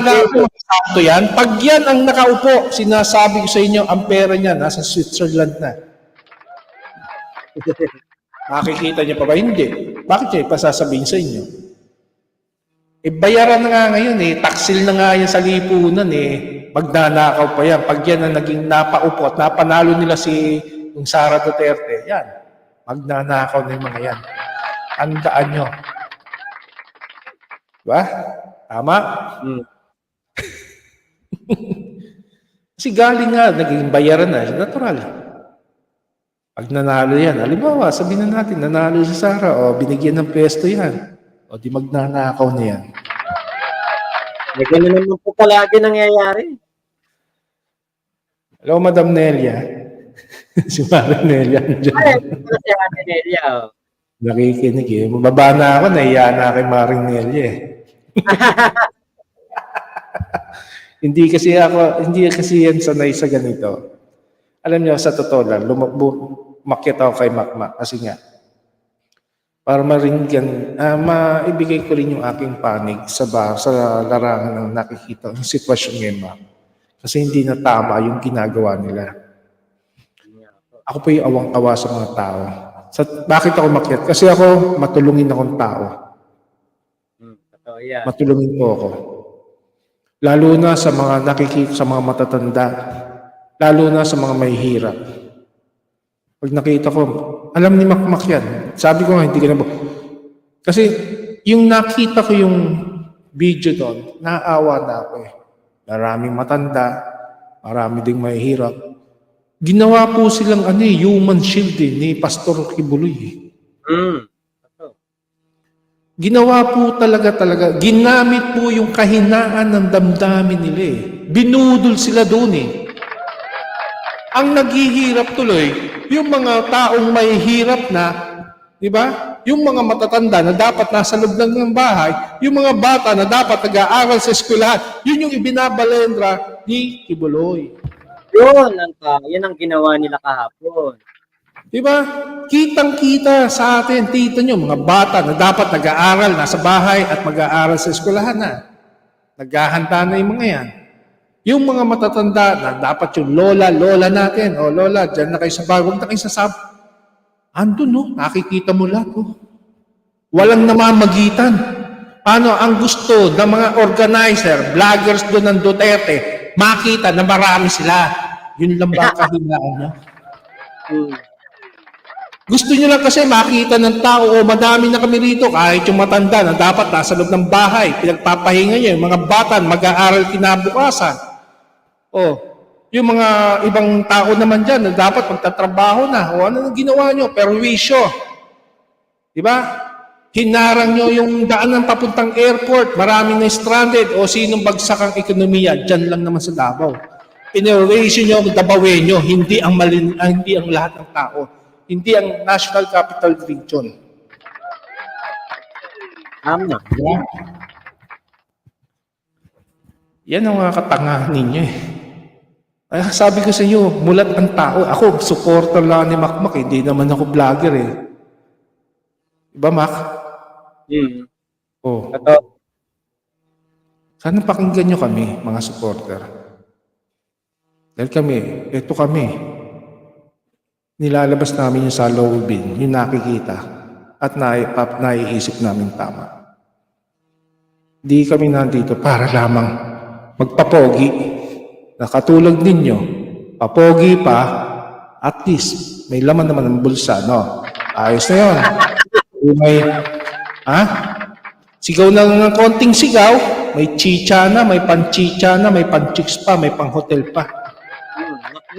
po, sakto yan. Pag yan ang nakaupo, sinasabi ko sa inyo, ang pera niya nasa Switzerland na. Makikita niya pa ba? Hindi. Bakit niya ipasasabihin sa inyo? Bayaran na nga ngayon taksil na nga yan sa lipunan magnanakaw pa yan. Pag yan ang naging napaupo at napanalo nila yung Sara Duterte, yan. Magnanakaw na yung mga yan. Tandaan nyo. Diba? Tama? Kasi galing nga, naging bayaran na. Natural. Pag nanalo yan, halimbawa, sabihin na natin, nanalo si Sara, binigyan ng pwesto yan. O di magnanakaw na yan. May ganun naman po palagi nangyayari. Hello, Madam Nelia. Si Madam Nelia. Ay, si Ate Nelia. Nakikinig Mababa na ako, nahiya na kay Maring Nelia Hindi kasi yan sanay sa ganito. Alam niyo, sa totoo lang, umakyat ako kay Makmak kasi nga, para maringgan, maibigay ko rin yung aking panig sa larangan ng nakikita ng sitwasyon ngayon, ma'am. Kasi hindi na tama yung ginagawa nila. Ako po yung awang-awa sa mga tao. Bakit ako makyat? Kasi ako, matulungin akong tao. Matulungin po ako. Lalo na sa mga nakikita, sa mga matatanda. Lalo na sa mga may hirap. Pag nakita ko, alam ni Makmak yan. Sabi ko nga, hindi ka na Kasi yung nakita ko yung video doon, naawa na ako Maraming matanda, marami ding may hirap. Ginawa po silang human shield ni Pastor Kibuloy. Ginawa po talaga. Ginamit po yung kahinaan ng damdamin nila Binudol sila doon Ang naghihirap tuloy, yung mga taong may hirap na, di ba? Yung mga matatanda na dapat nasa loob lang ng bahay, yung mga bata na dapat nag-aaral sa eskwelahan, yun yung ibinabalendra ni Kibuloy. Yun ang ginawa nila kahapon. Di ba? Kitang-kita sa atin, tita nyo, mga bata na dapat nag-aaral, nasa bahay at mag-aaral sa eskwelahan na. Naghahanda na yung mga yan. Yung mga matatanda na dapat yung lola natin, lola, dyan na kayo sa bahay, huwag na kayo sa andun, nakikita mo lahat, Walang namamagitan. Paano ang gusto ng mga organizer, vloggers doon ng Duterte, makita na marami sila. Yun lang ba kahinaan niya? Gusto niyo lang kasi makita ng tao, madami na kami rito, kahit yung matanda na dapat nasa loob ng bahay, pinagpapahinga niya, yung mga bata mag-aaral kinabukasan. Yung mga ibang tao naman dyan na dapat magtatrabaho na. Ano ginawa nyo? Perwisyo. Diba? Hinarang nyo yung daan ng papuntang airport. Maraming na stranded. Sinong bagsak ang ekonomiya? Dyan lang naman sa Davao. Pinerwisyo nyo, dabawin nyo. Hindi ang lahat ng tao. Hindi ang National Capital Region. Tama. Yan ang mga katangahan ninyo Sabi ko sa inyo, mulat ang tao. Ako, supporter lang ni Makmak. Hindi naman ako vlogger Diba, Mak? Sana pakinggan nyo kami, mga supporter. Dahil kami, nilalabas namin yung saloobin, yung nakikita, at naiisip namin tama. Di kami nandito para lamang magpapogi. Na katulad ninyo, papogi pa, at least, may laman naman ng bulsa, Ayos na yun. Sigaw na lang ng konting sigaw, may chicha na, may panchicha na, may panchicks pa, may pang-hotel pa.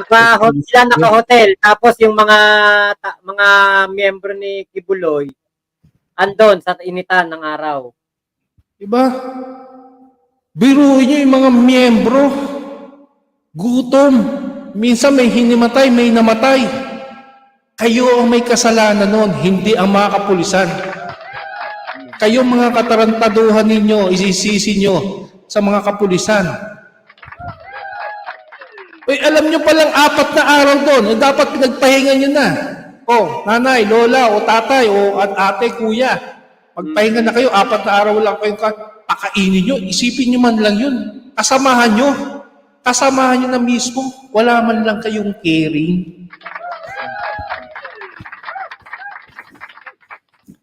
Naka-hotel. Tapos yung mga miyembro ni Kibuloy, andon sa initan ng araw. Diba? Biruin nyo yung mga miyembro. Gutom. Minsan may hinimatay, may namatay. Kayo ang may kasalanan nun, hindi ang mga kapulisan. Kayo mga katarantaduhan ninyo, isisisi nyo sa mga kapulisan. Alam nyo palang 4 na araw doon, dapat pinagpahinga nyo na. Nanay, lola, tatay, ate, kuya. Magpahinga na kayo, 4 na araw lang kayo. pakainin nyo, isipin nyo man lang yun. Kasamahan nyo. Kasamahan nyo na mismo. Wala man lang kayong caring.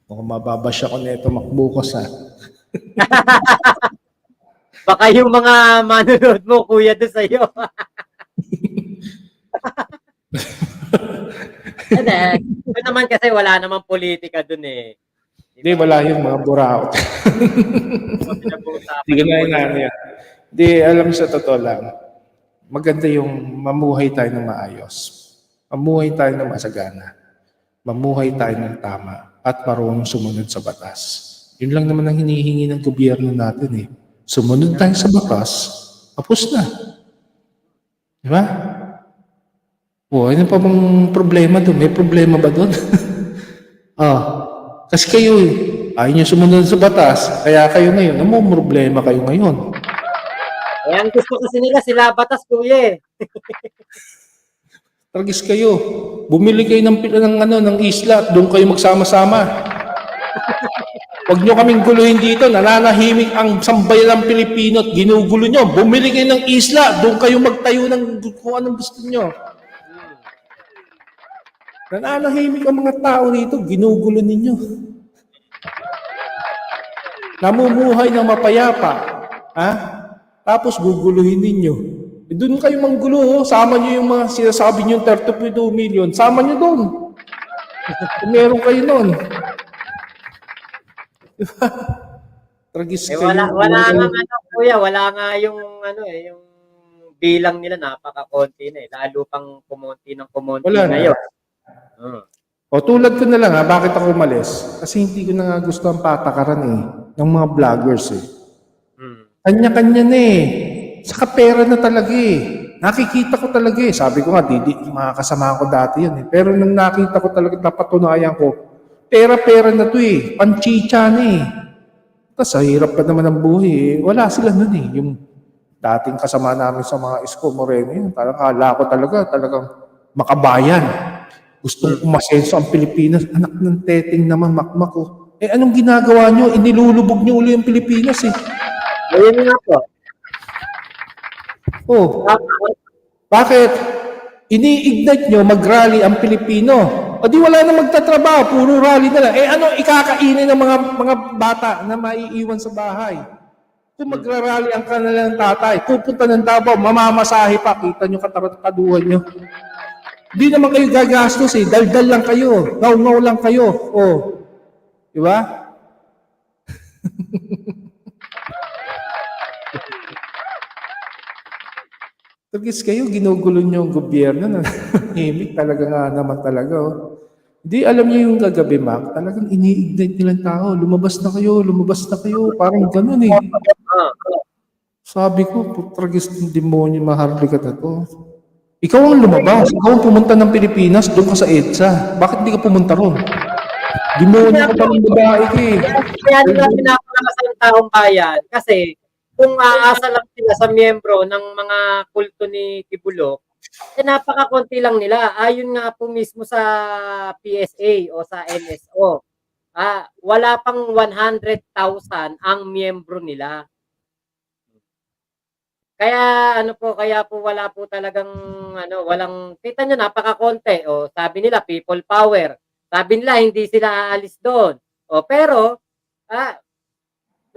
Mukhang mababash ako nito makbukas ha. Baka yung mga manonood mo, kuya, doon sa'yo. Ito naman kasi wala namang politika doon eh. Hindi, wala yung mga buraot. Hindi ko na inaano yan. Hindi, alam sa totoo lang, maganda yung mamuhay tayo ng maayos. Mamuhay tayo ng masagana. Mamuhay tayo ng tama at marunong sumunod sa batas. Yun lang naman ang hinihingi ng gobyerno natin eh. Sumunod tayo sa batas, tapos na. Di ba? O, ano pa bang problema doon? May problema ba doon? Kasi kayo, ayaw nyo sumunod sa batas, kaya kayo ngayon, ano mo problema kayo ngayon? Eh, ang gusto kasi nila, sila batas, kuya eh. Tragis kayo. Bumili kayo ng isla at doon kayo magsama-sama. Huwag nyo kaming guluhin dito. Nananahimik ang sambayan ng Pilipino at ginugulo nyo. Bumili kayo ng isla. Doon kayo magtayo ng kung anong gusto nyo. Nananahimik ang mga tao rito. Ginugulo ninyo. Namumuhay ng mapayapa. Ha? Tapos guguluhin ninyo. Doon kayo manggulo. Sama nyo yung mga sinasabi nyo 32 million. Sama nyo doon. Kung meron kayo doon. Tragis Eh, kayo. wala nga kuya, wala nga yung yung bilang nila napaka-konti na eh. Lalo pang kumonti ng kumonti Wala na. ngayon. O tulad ko na lang bakit ako umalis? Kasi hindi ko na nga gusto ang patakaran ng mga vloggers eh. Kanya-kanya na eh. Saka pera na talaga eh. Nakikita ko talaga eh. Sabi ko nga, mga kasama ko dati yan eh. Pero nung nakita ko talaga, napatunayan ko, pera-pera na to eh. Panchicha na eh. Tapos sa hirap pa naman ng buhay eh. Wala sila nun eh. Yung dating kasama namin sa mga Isko Moreno yun. Kala ko talagang makabayan. Gustong umasenso ang Pilipinas. Anak ng teteng naman, makmak ko. Eh anong ginagawa nyo? Inilulubog nyo uli ang Pilipinas eh. Ayun nga po. Oh, bakit? Ini-ignite nyo mag-rally ang Pilipino. O di wala na magtatrabaho, puro rally na lang. Eh ano ikakainin ng mga bata na maiiwan sa bahay? Kung magra-rally ang kanilang tatay, pupunta ng Davao, mamamasahe pa, kita nyo kaduhan nyo. Di naman kayo gagastos eh, daldal lang kayo, ngaw-ngaw lang kayo. Oh, di ba? Tagis kayo, ginugulo nyo yung gobyerno na himik talaga nga naman talaga. Oh. Hindi, alam niyo yung kagabi, Mac, talagang ini-ignite nilang tao. Lumabas na kayo, parang ganun eh. Sabi ko, tragis ng demonyo, maharlika na to. Ikaw ang lumabas, ikaw ang pumunta ng Pilipinas, doon ka sa EDSA. Bakit hindi ka pumunta ron? Demonyo ka palang babae ka eh. Kaya nila pinapalakas ang taong bayan kasi kung aasa lang sila sa miyembro ng mga kulto ni Kibuloy, eh napakakonti lang nila. Ayon nga po mismo sa PSA o sa NSO. Wala pang 100,000 ang miyembro nila. Kaya kaya po wala po talagang walang kita niyo napakakonti. O sabi nila people power. Sabi nila hindi sila aalis doon. O pero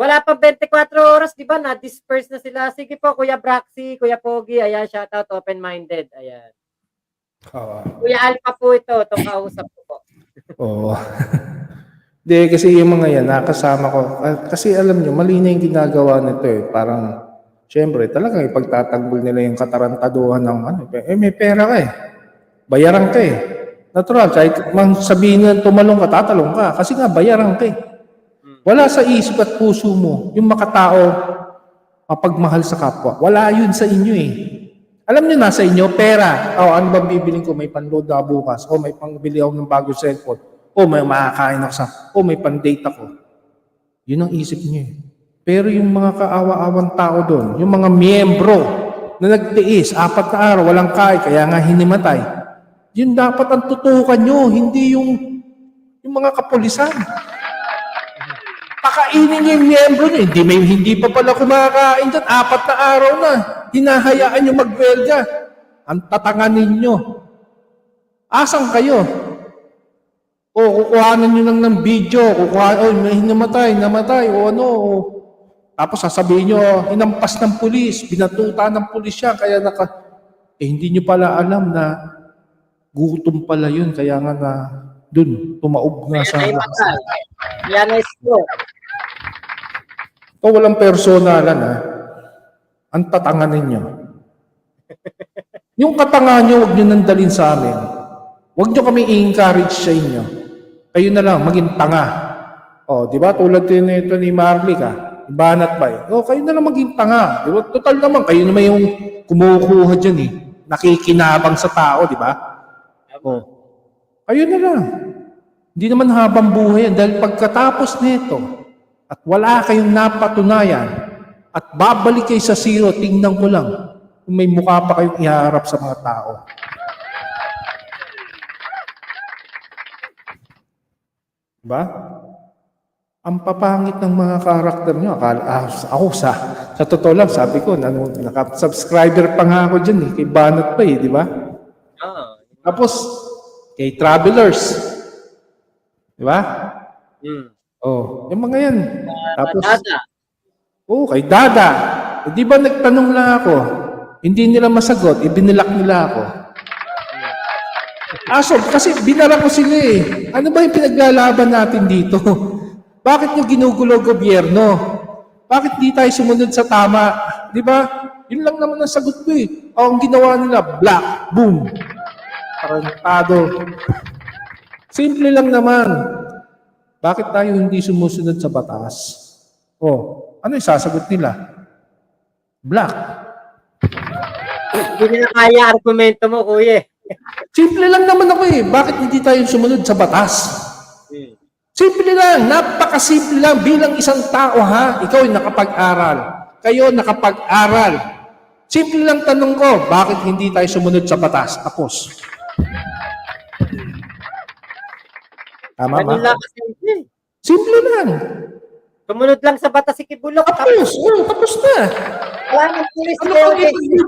wala pa 24 oras, di ba? Na-disperse na sila. Sige po, Kuya Braxy, Kuya Pogi, ayan, shoutout, open-minded. Ayan. Kuya Alpha po itong kausap ko po. Oo. Hindi, kasi yung mga yan, nakasama ko. Kasi alam nyo, mali na yung ginagawa nito eh. Parang, syempre, talagang ipagtatanggol nila yung katarantaduhan ng may pera ka eh. Bayaran ka eh. Natural, kahit sabihin na tumalong ka, tatalong ka. Kasi nga, bayaran ka eh. Wala sa isip at puso mo yung makatao mapagmahal sa kapwa. Wala yun sa inyo eh. Alam niyo nasa inyo, pera. Ano ba bibiling ko? May panload na bukas. May pangbili ako ng bagong cellphone. May makakain ako may pan-date ako. Yun ang isip niyo eh. Pero yung mga kaawa-awang tao doon, yung mga miyembro na nagtiis, 4 na araw, walang kain, kaya nga hinimatay. Yun dapat ang tutukan nyo, hindi yung mga kapulisan. Kakainin niyo yung miyembro niyo. Hindi pa pala kumakain dyan. 4 na araw na. Hinahayaan niyo magwelga. Ang tatanga ninyo. Asan kayo? O kukuhanan niyo lang ng video. May namatay. O ano. Tapos sasabihin niyo, hinampas ng pulis. Binatuta ng pulis siya. Kaya hindi niyo pala alam na gutom pala yun. Kaya nga na dun, tumaob nga sa... Yan ay stroke. O walang personalan ha. Ang tatanga ninyo. Yung katanga nyo, huwag nyo nandalin sa amin. Huwag nyo kami i-encourage sa inyo. Kayo na lang, maging tanga. O, di ba? Tulad din ito ni Marley ka. Banat ba eh? O, kayo na lang maging tanga. Di ba? Total naman, kayo naman yung kumukuha dyan eh. Nakikinabang sa tao, di ba? O, kayo na lang. Hindi naman habang buhay yan. Dahil pagkatapos nito, at wala kayong napatunayan, at babalik kayo sa zero, tingnan ko lang kung may mukha pa kayong iharap sa mga tao. Diba? Ang papangit ng mga karakter nyo. Ako sa totoo lang, sabi ko, naka-subscriber pa nga ako dyan eh, kay Banat pa eh, di ba? Tapos, kay Travelers. Di ba? Oh, yung mga yan. Tapos, kay Dada. Di ba nagtanong lang ako, hindi nila masagot, ibinilak nila ako. Kasi binara ko sila eh. Ano ba yung pinaglalaban natin dito? Bakit nyo ginugulo gobyerno? Bakit di tayo sumunod sa tama? Di ba? Yun lang naman ang sagot ko eh. Ang ginawa nila, black, boom. Tarantado. Simple lang naman. Bakit tayo hindi sumusunod sa batas? Ano yung sasagot nila? Black. Hindi na kaya argumento mo, kuya. Simple lang naman ako eh. Bakit hindi tayo sumunod sa batas? Simple lang. Napakasimple lang. Bilang isang tao ha, ikaw ay nakapag-aral. Kayo nakapag-aral. Simple lang tanong ko, bakit hindi tayo sumunod sa batas? Tapos. Tama ba? Simple lang. Sumunod lang sa batas si Kibulok. Tapos na. Wala nang pulis. Ano pang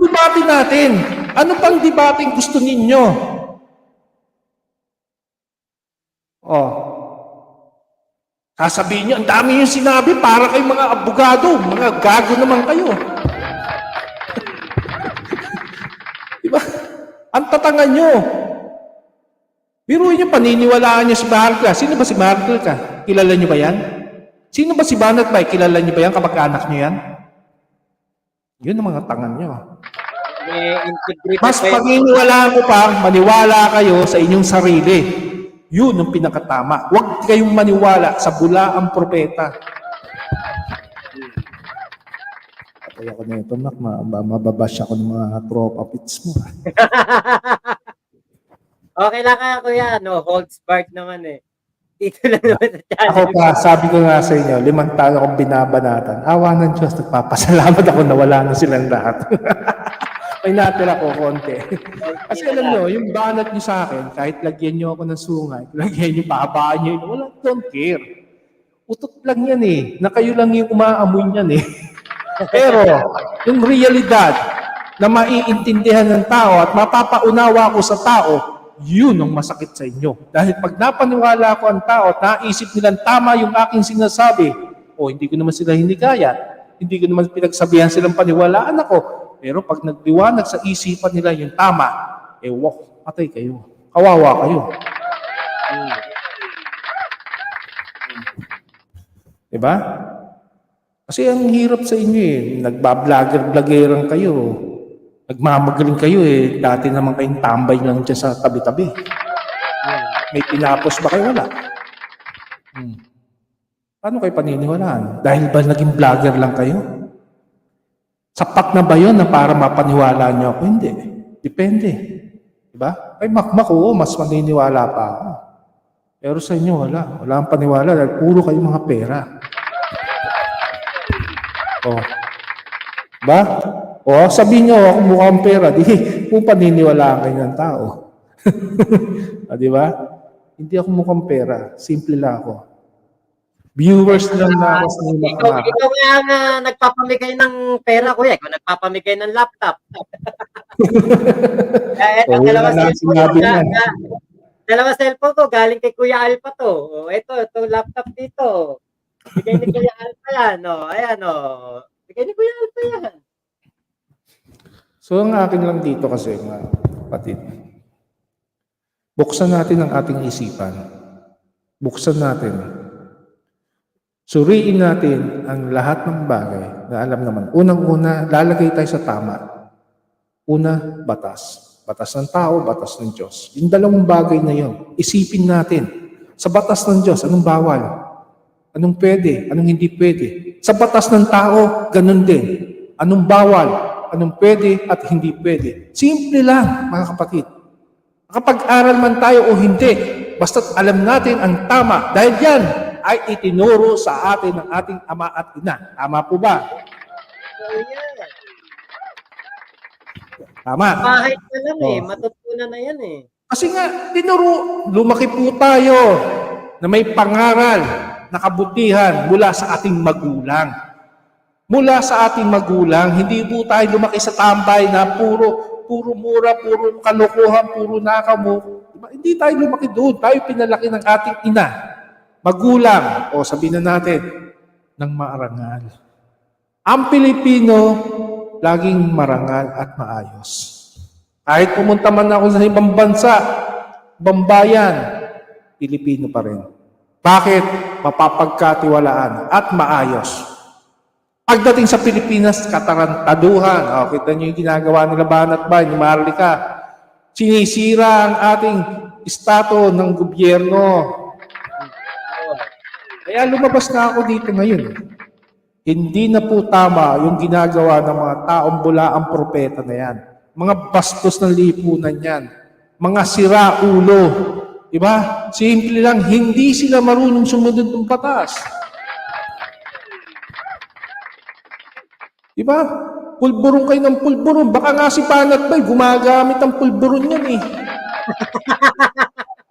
debate natin? Ano pang debate gusto ninyo? Sasabihin nyo, ang dami yung sinabi para kay mga abogado. Mga gago naman kayo. Diba? Ang tatanga nyo. Biruin nyo, paniniwalaan nyo si Markel. Sino ba si Markel ka? Kilala nyo ba yan? Sino ba si Banat Bay? Kilala nyo ba yan? Kamag-anak nyo yan? Yun ang mga tangan nyo. Mas paniniwalaan ko pa, maniwala kayo sa inyong sarili. Yun ang pinakatama. Huwag kayong maniwala sa bulaang propeta. Patay ako na ito, Mac. Mababash ako ng mga tropa pits mo. Okay lang ka, kuya. No, holds barred naman eh. Dito lang naman sa channel. Ako pa, sabi ko nga sa inyo, 5 taon akong binabanatan. Awa ng Diyos, nagpapasalamat ako na wala na silang lahat. May natira ko konti. Kasi alam nyo, yung banat nyo sa akin, kahit lagyan nyo ako ng sungay, lagyan nyo, pahabaan nyo, wala, don't care. Utot lang yan eh, na kayo lang yung umaamoy niyan eh. Pero, yung realidad na maiintindihan ng tao at mapapaunawa ko sa tao, yun ang masakit sa inyo. Dahil pag napaniwala ko ang tao at naisip nilang tama yung aking sinasabi, hindi ko naman sila hinikayat, hindi ko naman pinagsabihan silang paniwalaan ako, pero pag nagdiwanag sa isipan nila yung tama, patay kayo. Kawawa kayo. Diba? Kasi ang hirap sa inyo eh. Nagbablogger-bloggeran kayo. Nagmamagaling kayo eh. Dati naman kayong tambay lang dyan sa tabi-tabi. May pinapos ba kayo? Wala. Paano kayo paniniwalaan? Dahil ba naging vlogger lang kayo? Sapat na ba yun na para mapaniwala niyo ako? Hindi. Depende. Diba? Kay Makmak, mas maniniwala pa ako. Pero sa inyo, wala. Wala ang paniwala dahil puro kayo mga pera. Diba? Sabihin nyo, ako mukhang pera. Di, kung paniniwalaan kayo ng tao. Diba? Hindi ako mukhang pera. Simple lang ako. Viewers lang na ako sa mga Ikaw nga ang nagpapamigay ng pera, kuya. Ikaw nagpapamigay ng laptop. Eto, Oo, wala na sinabi yan. dalawa cellphone ko, galing kay Kuya Alpa to. Itong laptop dito. Bigay ni Kuya Alpa yan. Ayan, bigay ni Kuya Alpa yan. So, ang akin lang dito kasi, mga kapatid, buksan natin ang ating isipan. Buksan natin. Suriin natin ang lahat ng bagay na alam naman. Unang-una, lalagay tayo sa tama. Una, batas. Batas ng tao, batas ng Diyos. Yung dalawang bagay na yon, isipin natin. Sa batas ng Diyos, anong bawal? Anong pwede? Anong hindi pwede? Sa batas ng tao, ganun din. Anong bawal? Anong pwede at hindi pwede? Simple lang, mga kapatid. Kapag-aral man tayo o hindi, basta't alam natin ang tama. Dahil yan ay itinuro sa atin ng ating ama at ina. Tama po ba? Tama. Kahit na lang matutunan na yan Kasi nga, tinuro, lumaki po tayo na may pangaral na kabutihan mula sa ating magulang. Mula sa ating magulang, hindi po tayo lumaki sa tambay na puro mura, puro kalokohan, puro nakamo. Diba? Hindi tayo lumaki doon. Tayo pinalaki ng ating ina, magulang, o sabihin na natin, ng maarangal. Ang Pilipino, laging marangal at maayos. Kahit pumunta man ako sa ibang bansa, ibang bayan, Pilipino pa rin. Bakit? Mapapagkatiwalaan at maayos. Pagdating sa Pilipinas, katarantaduhan. Kita niyo yung ginagawa nila Banat Bay, ni Marlica. Sinisira ang ating estado ng gobyerno. Kaya lumabas na ako dito ngayon. Hindi na po tama yung ginagawa ng mga taong bulaang propeta na yan. Mga bastos ng lipunan yan. Mga siraulo. Diba? Simple lang, hindi sila marunong sumunod ng batas. Diba? Pulburon kayo ng pulburon. Baka nga si Banat Bay, gumagamit ang pulburon yan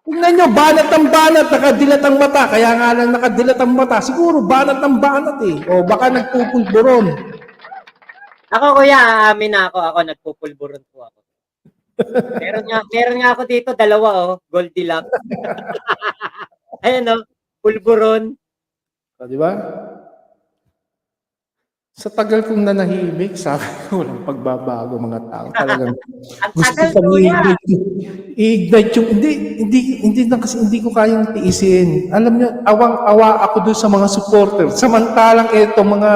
Tingnan nyo, banat ng banat, nakadilat ang mata. Kaya nga lang nakadilat ang mata. Siguro, banat ng banat O baka nagpupulburon. Ako, kuya, aamin na ako. Ako, nagpupulburon po ako. meron nga ako dito, dalawa, Goldilocks. Ayan, pulburon. Di ba? Sa tagal kong nanahimik, sabi ko, walang pagbabago mga tao. Talagang gusto ko i-ignite yung, hindi na kasi hindi ko kayang tiisin. Alam niyo, awang-awa ako doon sa mga supporter. Samantalang ito, mga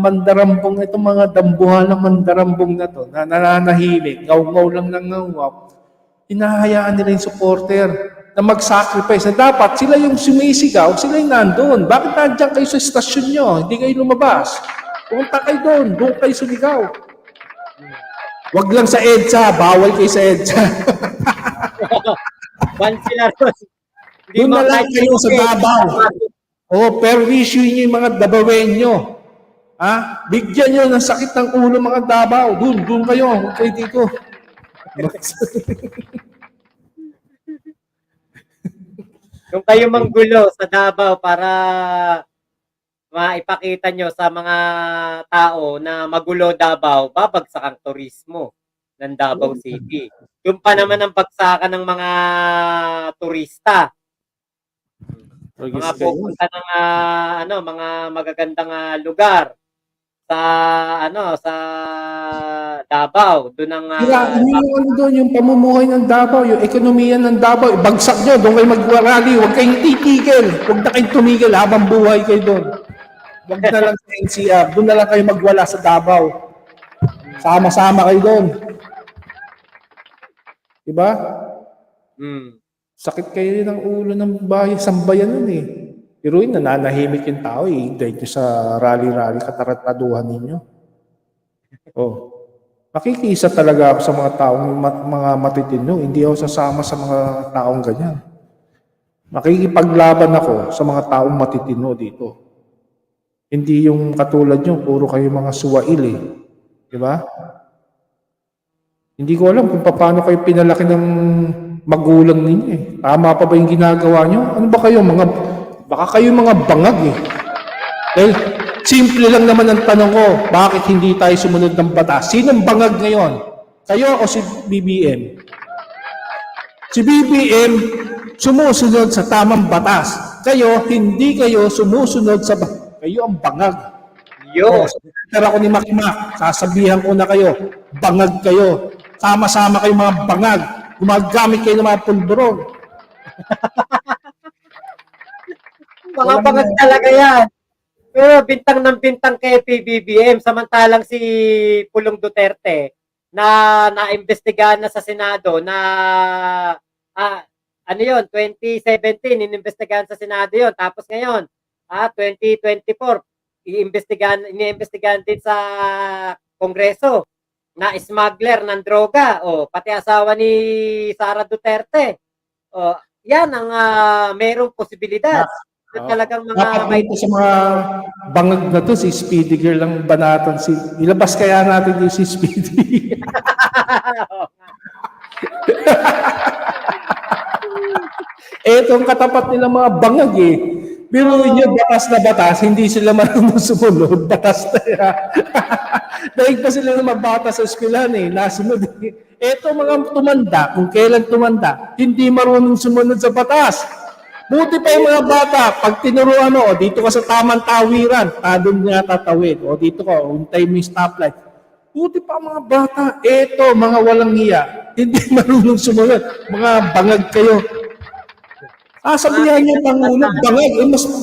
mandarambong, itong mga dambuhan ng mandarambong na to, na nananahimik, ngaw-ngaw lang ng ngaw-ngaw, hinahayaan nila yung supporter na mag-sacrifice na dapat sila yung sumisigaw, sila yung nandun. Bakit nandiyan kayo sa estasyon nyo? Hindi kayo lumabas. Pumunta kayo doon kayo sumigaw. Wag lang sa EDSA, bawal kayo sa EDSA. Ban sila ron. Doon na lang kayo sa Davao. Perwisyo nyo yung mga Dabawenyo. Bigyan nyo ng sakit ng ulo mga Davao. Doon kayo, huwag kayo dito. Kung kayo manggulo sa Davao para maipakita nyo sa mga tao na magulo Davao, babagsak ang turismo ng Davao City. Yung pa naman ang bagsakan ng mga turista. Mga pupunta ng mga magagandang lugar sa Davao, doon ang yung pamumuhay ng Davao, yung ekonomiya ng Davao, bagsak nyo, doon kayo mag-rally, huwag kayong titigil, huwag na kayong tumigil habang buhay kayo doon. Huwag na lang sa NCR, doon na lang kayo magwala sa Davao. Sama-sama kayo doon. Diba? Sakit kayo ng ulo ng sambayan nun Pero yun, nananahimik yung tao dahil sa rally-rally, katarantaduhan ninyo. Makikisa talaga ako sa mga taong mga matitino. Hindi ako sasama sa mga taong ganyan. Makikipaglaban ako sa mga taong matitino dito. Hindi yung katulad nyo, puro kayo mga suwail Di ba? Hindi ko alam kung paano kayo pinalaki ng magulang ninyo Tama pa ba yung ginagawa nyo? Ano ba kayo, mga Baka kayo mga bangag eh. Dahil simple lang naman ang tanong ko, bakit hindi tayo sumunod ng batas? Sinong bangag ngayon? Kayo o si BBM? Si BBM sumusunod sa tamang batas. Kayo, hindi kayo sumusunod sa batas. Kayo ang bangag. Yun. Pero ako ni Makmak, sasabihan ko na kayo, bangag kayo. Sama-sama kayo mga bangag. Gumagamit kayo ng mga pulburon. Mga bangag talaga yan. Pero bintang ng bintang kay PBBM, samantalang si Pulong Duterte na naimbestigahan na sa Senado na ano yun, 2017 inimbestigahan sa Senado yun. Tapos ngayon, 2024 iniimbestigahan din sa Kongreso na smuggler ng droga, pati asawa ni Sara Duterte. Yan ang merong posibilidad. Talagang mga Dapat dito sa mga bangag na to, si Speedy Girl lang banatan. Ilabas kaya natin yung si Speedy. Etong katapat nila mga bangag eh. Biruin nyo, batas na batas, hindi sila marunong sumunod. Batas na yan. Dahil pa sila na mabatas sa eskwelahan eh. Nasunod eh. Eto mga tumanda, kung kailan tumanda, hindi marunong sumunod sa batas. Buti pa yung mga bata, pag tinuruan mo, dito ka sa tamang tawiran, doon nga tatawid. O dito ka, untay mo yung stoplight. Buti pa mga bata, eto, mga walang hiya, hindi marunong sumunod. Mga bangag kayo. Sabihan niyo, Pangulo, bangag,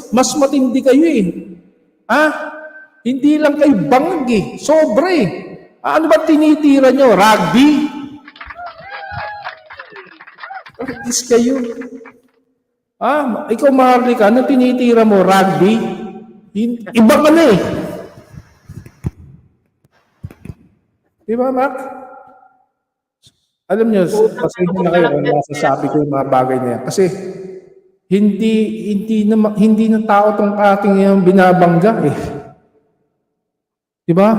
mas matindi kayo eh. Hindi lang kayo bangag eh, sobra eh. Ano ba tinitira niyo? Rugby? Practice kayo. Ikaw Maharlika, ano tinitira mo? Rugby? Iba ka na eh. Di ba, Mac? Alam niyo, pasensya na kayo kung nasasabi ko yung mga bagay na yan. Kasi, hindi na tao tong ating yung binabangga eh. Di ba?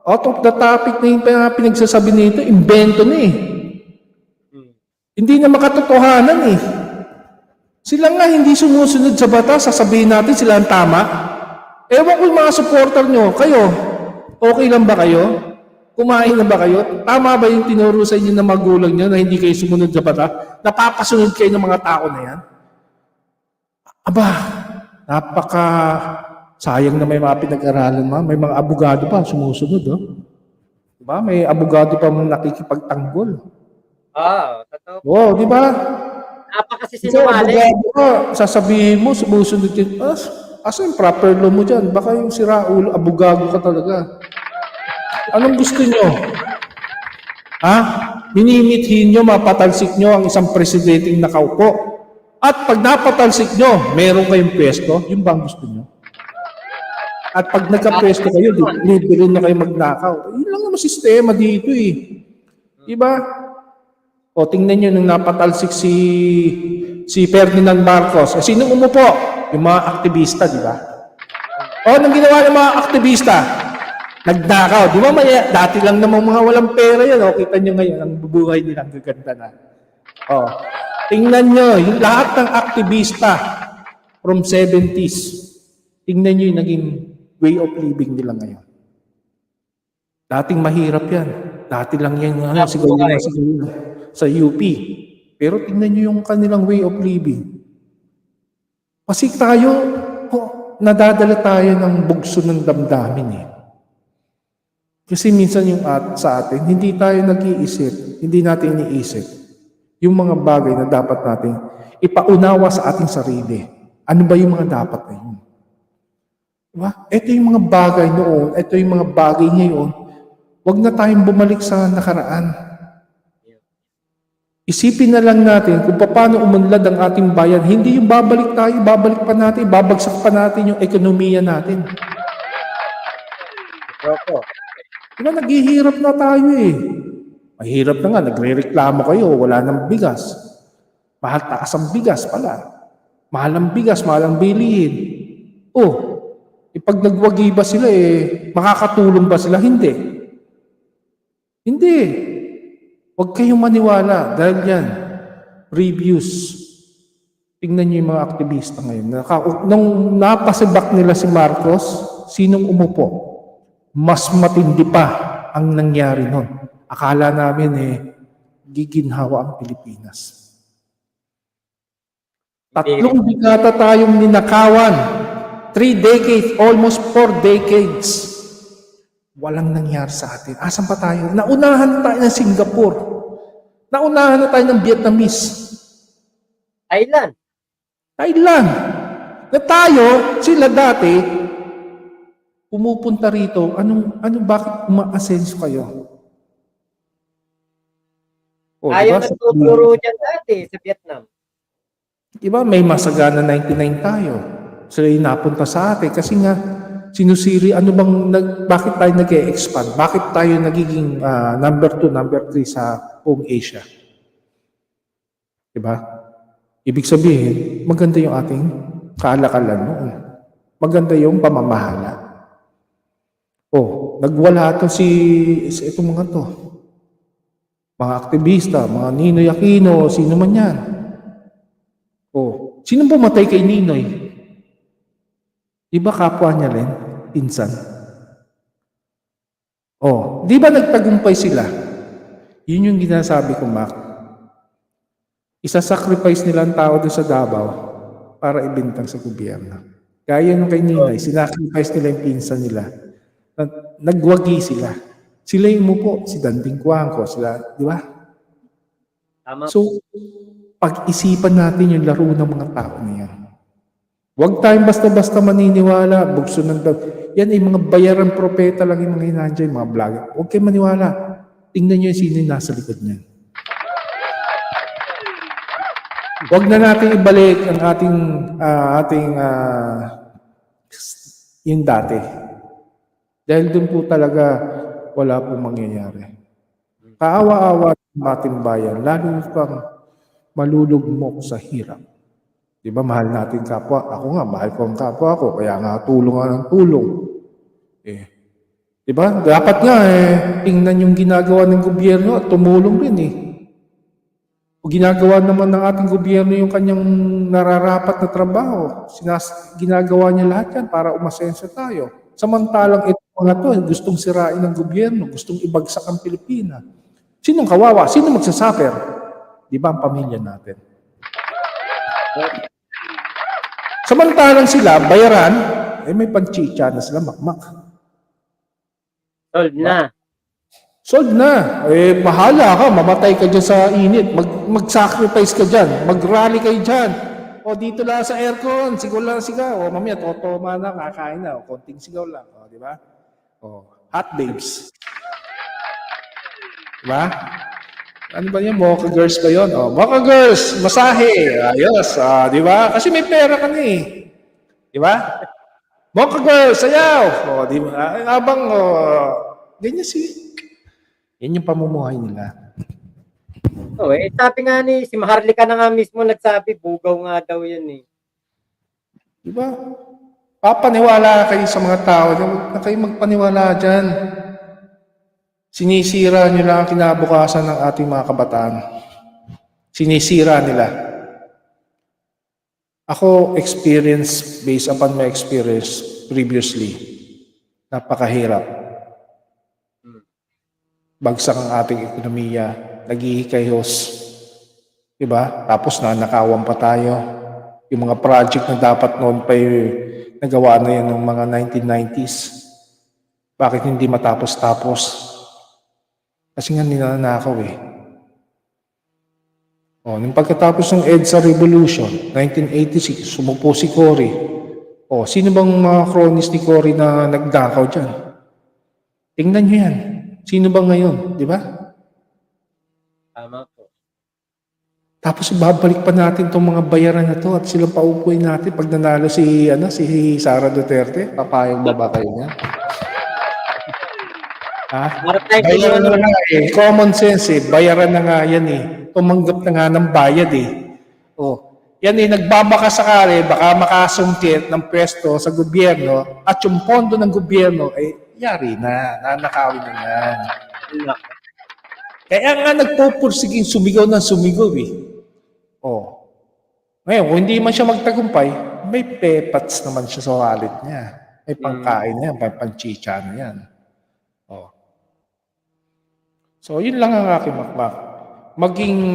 Out of the topic na yung pinagsasabi nito, invento na eh. Hindi na makatotohanan eh. Sila nga hindi sumusunod sa batas, sasabihin natin sila ang tama. Ewan ko yung mga supporter nyo, kayo, okay lang ba kayo? Kumain na ba kayo? Tama ba yung tinuro sa inyo ng magulang nyo na hindi kayo sumunod sa batas? Napapasunod kayo ng mga tao na yan? Aba, sayang na may mga pinag-aralan may mga abogado pa sumusunod. Diba? May abogado pa nakikipagtanggol. Totoo. Di ba? Napakasisinungaling. Sasabihin mo, sumusunod yun. Asa yung proper law mo dyan? Baka yung siraulo, abogado ka talaga. Anong gusto nyo? Minimithin nyo, mapatalsik nyo ang isang presidenteng nakaupo. At pag napatalsik nyo, meron kayong pwesto, yun ba ang gusto nyo? At pag nagka-pwesto kayo, libre na kayo magnakaw. Yun lang naman sistema dito eh. Diba? Tingnan nyo nung napatalsik si Ferdinand Marcos. Sino umupo? Yung mga aktivista, di ba? Nang ginawa ng mga aktivista, nagnakaw. Di ba dati lang namang mga walang pera yan. Kita nyo ngayon, ang bubuhay nila, ang gaganda na. Tingnan nyo, yung lahat ng aktivista from 70s, tingnan nyo yung naging way of living nila ngayon. Dating mahirap yan. Dati lang yan, siguro sa UP. Pero tingnan nyo yung kanilang way of living. Kasi tayo, nadadala tayo ng bugso ng damdamin eh. Kasi minsan yung sa atin, hindi tayo nag-iisip, hindi natin iniisip yung mga bagay na dapat natin ipaunawa sa ating sarili. Ano ba yung mga dapat na yun? Diba? Ito yung mga bagay noon, ito yung mga bagay ngayon. Huwag na tayong bumalik sa nakaraan. Isipin na lang natin kung paano umunlad ang ating bayan. Hindi yung babalik tayo, babalik pa natin, babagsak pa natin yung ekonomiya natin. Diba, naghihirap na tayo eh. Mahirap na nga, nagre-reklamo kayo, wala nang bigas. Mahal taas ang bigas pala. Mahal ang bigas, mahal ang bilihin. Pag nagwagi ba sila makakatulong ba sila? Hindi. Hindi. Huwag kayong maniwala dahil yan, reviews. Tingnan niyo yung mga aktivista ngayon. Nung napasibak nila si Marcos, sinong umupo? Mas matindi pa ang nangyari nun. Akala namin giginhawa ang Pilipinas. Tatlong dekada tayong ninakawan. 3 decades, almost 4 decades. Walang nangyari sa atin. Asan pa tayo? Naunahan na tayo ng Singapore. Naunahan na tayo ng Vietnamese. Thailand. Na tayo, sila dati, pumupunta rito, bakit umaasenso kayo? Ayaw nagtuturo dyan dati sa Vietnam. Diba, may masagana 99 tayo. Sila yung napunta sa atin kasi nga, sinusiri, bakit tayo nag-e-expand? Bakit tayo nagiging number 2, number 3 sa buong Asia? Diba? Ibig sabihin, maganda yung ating kaalakalan noon. Maganda yung pamamahala. Nagwala to itong mga to. Mga aktivista, mga Ninoy Aquino, sino man yan. Sino pumatay kay Ninoy? Di ba kapwa niya rin? Pinsan. Di ba nagtagumpay sila? Yun yung ginasabi ko, Mac. Isa-sacrifice nila ang tao doon sa Davao para ibintang sa gobyerno. Gaya nung kay Ninoy, sinacrifice nila yung pinsan nila. Nagwagi sila. Sila yung umupo, si Danding Cuangco, sila, di ba? Tama. So, pag-isipan natin yung laro ng mga tao na yan. Huwag tayong basta-basta maniniwala, bugso ng yan ay mga bayaran propeta lang yung mga hinandyan, mga vlogger. Huwag kayong maniwala. Tingnan nyo yung sino yung nasa likod niyan. Huwag na natin ibalik ang ating yung dati. Dahil doon po talaga wala pong mangyayari. Kaawa-awa ng ating bayan, lalo pang malulugmok sa hirap. Di ba, mahal natin kapwa? Ako nga, mahal ko ang kapwa ko, kaya nga tulong nga ng tulong. Di ba? Dapat nga tingnan yung ginagawa ng gobyerno at tumulong rin O ginagawa naman ng ating gobyerno yung kanyang nararapat na trabaho. Ginagawa niya lahat yan para umasenso tayo. Samantalang ito mga to, gustong sirain ng gobyerno, gustong ibagsak ang Pilipinas. Sinong kawawa? Sino magsasuffer? Di ba ang pamilya natin? Samantalang sila, bayaran, may panchicha na sila, makmak. Sold na. Bahala ka, mamatay ka dyan sa init, mag-sacrifice ka dyan, mag-rally kayo dyan. Dito lang sa aircon, sigaw lang sigaw. Mamaya, totoma na, kakain na. Konting sigaw lang. Di ba? Hot babes. Di ba? Ano ba yan? Mocha girls ba yun? Mocha girls, masahe. Ayos. Di ba? Kasi may pera ka na Di ba? Mocha girls, sayaw. Di ba? Ganyan yan yung pamumuhay nila. Sabi nga si Maharlika na nga mismo nagsabi, bugaw nga daw yan Di ba? Papaniwala kayo sa mga tao. Huwag na kayo magpaniwala dyan. Sinisira nyo lang ang kinabukasan ng ating mga kabataan. Sinisira nila. Ako, based upon my experience previously, napakahirap. Bagsak ang ating ekonomiya, naghihikayos. Diba? Tapos nanakawan pa tayo. Yung mga project na dapat noon pa nagawa na yan ng mga 1990s. Bakit hindi matapos-tapos? Kasi nga ninanakaw nung pagkatapos ng EDSA Revolution, 1986, sumupo si Cory. Sino bang mga cronies ni Cory na nagdakaw dyan? Tingnan nyo yan. Sino ba ngayon? Di ba? Tama po. Tapos babalik pa natin itong mga bayaran na to at silang paupuin natin pag nanalo si Sara Duterte. Papayag ba kayo niya? Bayaran na nga Common sense bayaran na nga yan Tumanggap na nga ng bayad Yan nagbabaka sakali, baka makasungkit ng pwesto sa gobyerno at yung pondo ng gobyerno yari na, nanakawin na yan. Kaya nga nagpupursiging sumigaw ng sumigaw Ngayon, kung hindi man siya magtagumpay, may pepats naman siya sa wallet niya. May pangkain na yan, may panchicha na yan. Oh. So, yun lang ang aking makmak. Maging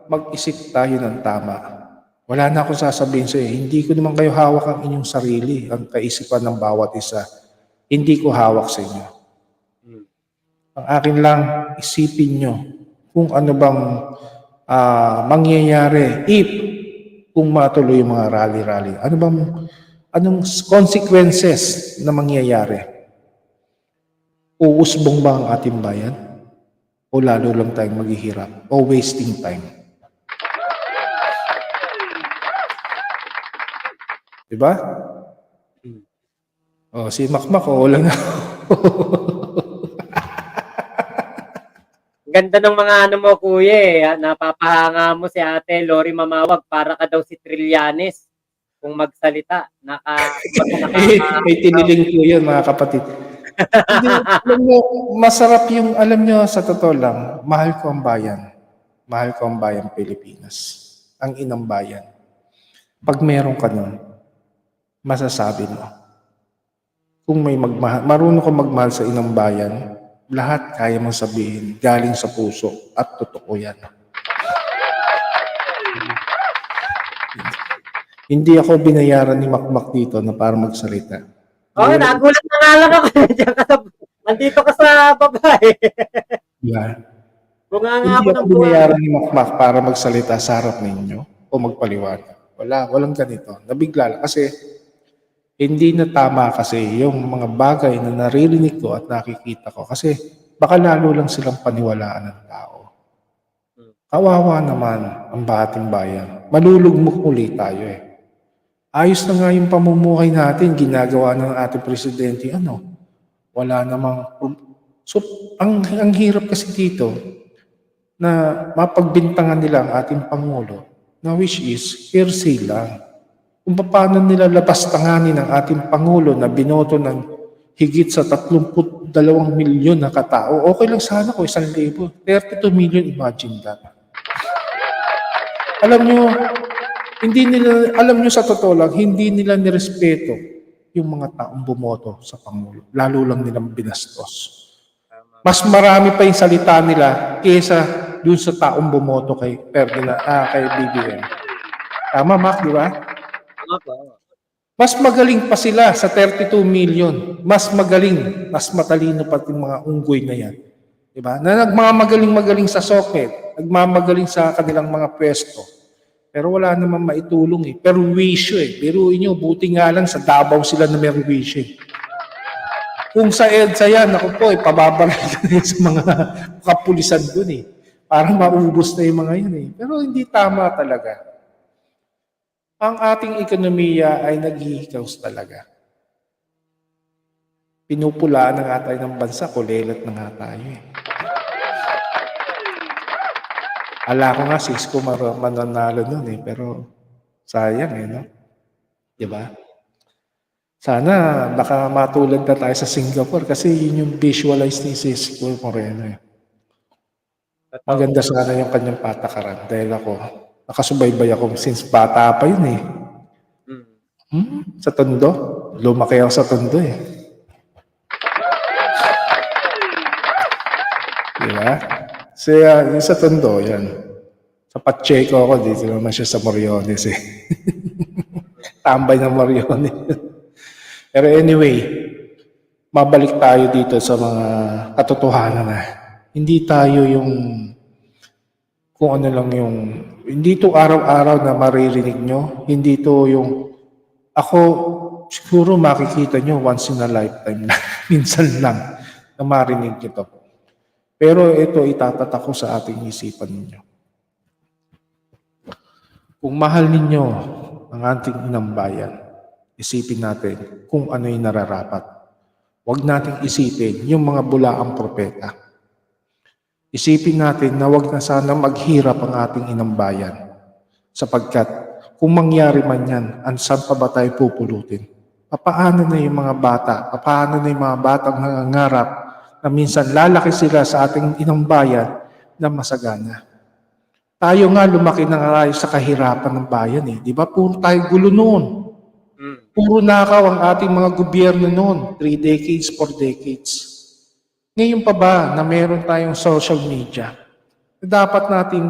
mag-isip tayo ng tama. Wala na akong sasabihin sa iyo. Hindi ko naman kayo hawak ang inyong sarili, ang kaisipan ng bawat isa. Hindi ko hawak sa inyo. Ang akin lang, isipin nyo kung ano bang mangyayari if kung matuloy yung mga rally-rally. Anong consequences na mangyayari? Uusbong ba ang ating bayan? O lalo lang tayong maghihirap? O wasting time? Diba? O, si Makmak, wala na. Ganda ng mga ano mo, kuya eh. Napapahanga mo si Ate Lori Mamawag para ka daw si Trillanes kung magsalita. May tiniling po yun, mga kapatid. Hindi, alam nyo, masarap yung, alam nyo, sa totoo lang, mahal ko ang bayan. Mahal ko ang bayang Pilipinas. Ang inang bayan. Pag meron ka nun, masasabi mo. Kung may marunong ka magmahal sa inang bayan, lahat kaya mong sabihin, galing sa puso at totoo yan. Hindi ako binayaran ni Makmak dito na para magsalita. Nagulat na nga lang ako. Nandito ka sa babae. Yeah. Bunga nga Hindi ako ako ng binayaran ni Makmak para magsalita sa harap ninyo o magpaliwanag. Walang ganito. Nabigla lang kasi hindi na tama kasi yung mga bagay na naririnig ko at nakikita ko kasi baka lalo lang silang paniwalaan ng tao. Kawawa naman ang ating bayan. Malulugmok uli tayo eh. Ayos na nga yung pamumuhay natin, ginagawa ng ating presidente, wala namang... So, ang hirap kasi dito na mapagbintangan nila ang ating Pangulo na which is hearsay lang. Kung paano nila lapastanganin ang ating Pangulo na binoto ng higit sa 32 milyon na katao, okay lang sana kung 1,000. 32 million, imagine that. Alam nyo sa totoo lang, hindi nila nirespeto yung mga taong bumoto sa Pangulo. Lalo lang nilang binastos. Mas marami pa yung salita nila kaysa dun sa taong bumoto kay BBM. Tama, Mac, di ba? Mas magaling pa sila sa 32 million. Mas magaling, mas matalino pa yung mga unggoy na yan. Diba? Na nagmamagaling-magaling sa socket, nagmamagaling sa kanilang mga pwesto. Pero wala naman maitulong eh. Perwisyo eh. Biruin nyo, buti nga lang sa Davao sila na merwisyo eh. Kung sa EDSA yan, ako po, pababalay ka sa mga kapulisan dun eh. Para maubos na yung mga yun eh. Pero hindi tama talaga. Ang ating ekonomiya ay naghihikaws talaga. Pinupulaan na nga tayo ng bansa, kulelat na nga tayo eh. Ala ko nga, Cisco mananalo nun eh, pero sayang eh, no? Diba? Sana baka matulad na tayo sa Singapore kasi yun yung visualize ni Cisco Moreno eh. Maganda sana yung kanyang patakaran dahil ako, nakasubaybay ako since bata pa yun eh. Sa Tondo. Lumaki ako sa Tondo eh. Diba? So, yung sa Tondo, yan. Sa Pacheco ako, dito naman siya sa Moriones eh. Tambay ng Moriones. Pero anyway, mabalik tayo dito sa mga katotohanan na. Hindi tayo yung kung ano lang yung, hindi to araw-araw na maririnig nyo, hindi to yung, ako, siguro makikita nyo once in a lifetime na, minsan lang na marinig ito. Pero ito itatatak ko sa ating isipan ninyo. Kung mahal ninyo ang ating inang bayan, isipin natin kung ano yung nararapat. Huwag nating isipin yung mga bulaang propeta. Isipin natin na wag na sana maghirap ang ating inang bayan. Sapagkat kung mangyari man yan, saan pa ba tayo pupulutin? Paano na yung mga bata? Paano na yung mga batang nangangarap na minsan lalaki sila sa ating inang bayan na masagana? Tayo nga lumaki na nga tayo sa kahirapan ng bayan eh. Di ba? Puro tayo gulo noon. Puro nakaw ang ating mga gobyerno noon. 3 decades, 4 decades. Ngayon pa ba na meron tayong social media? Dapat nating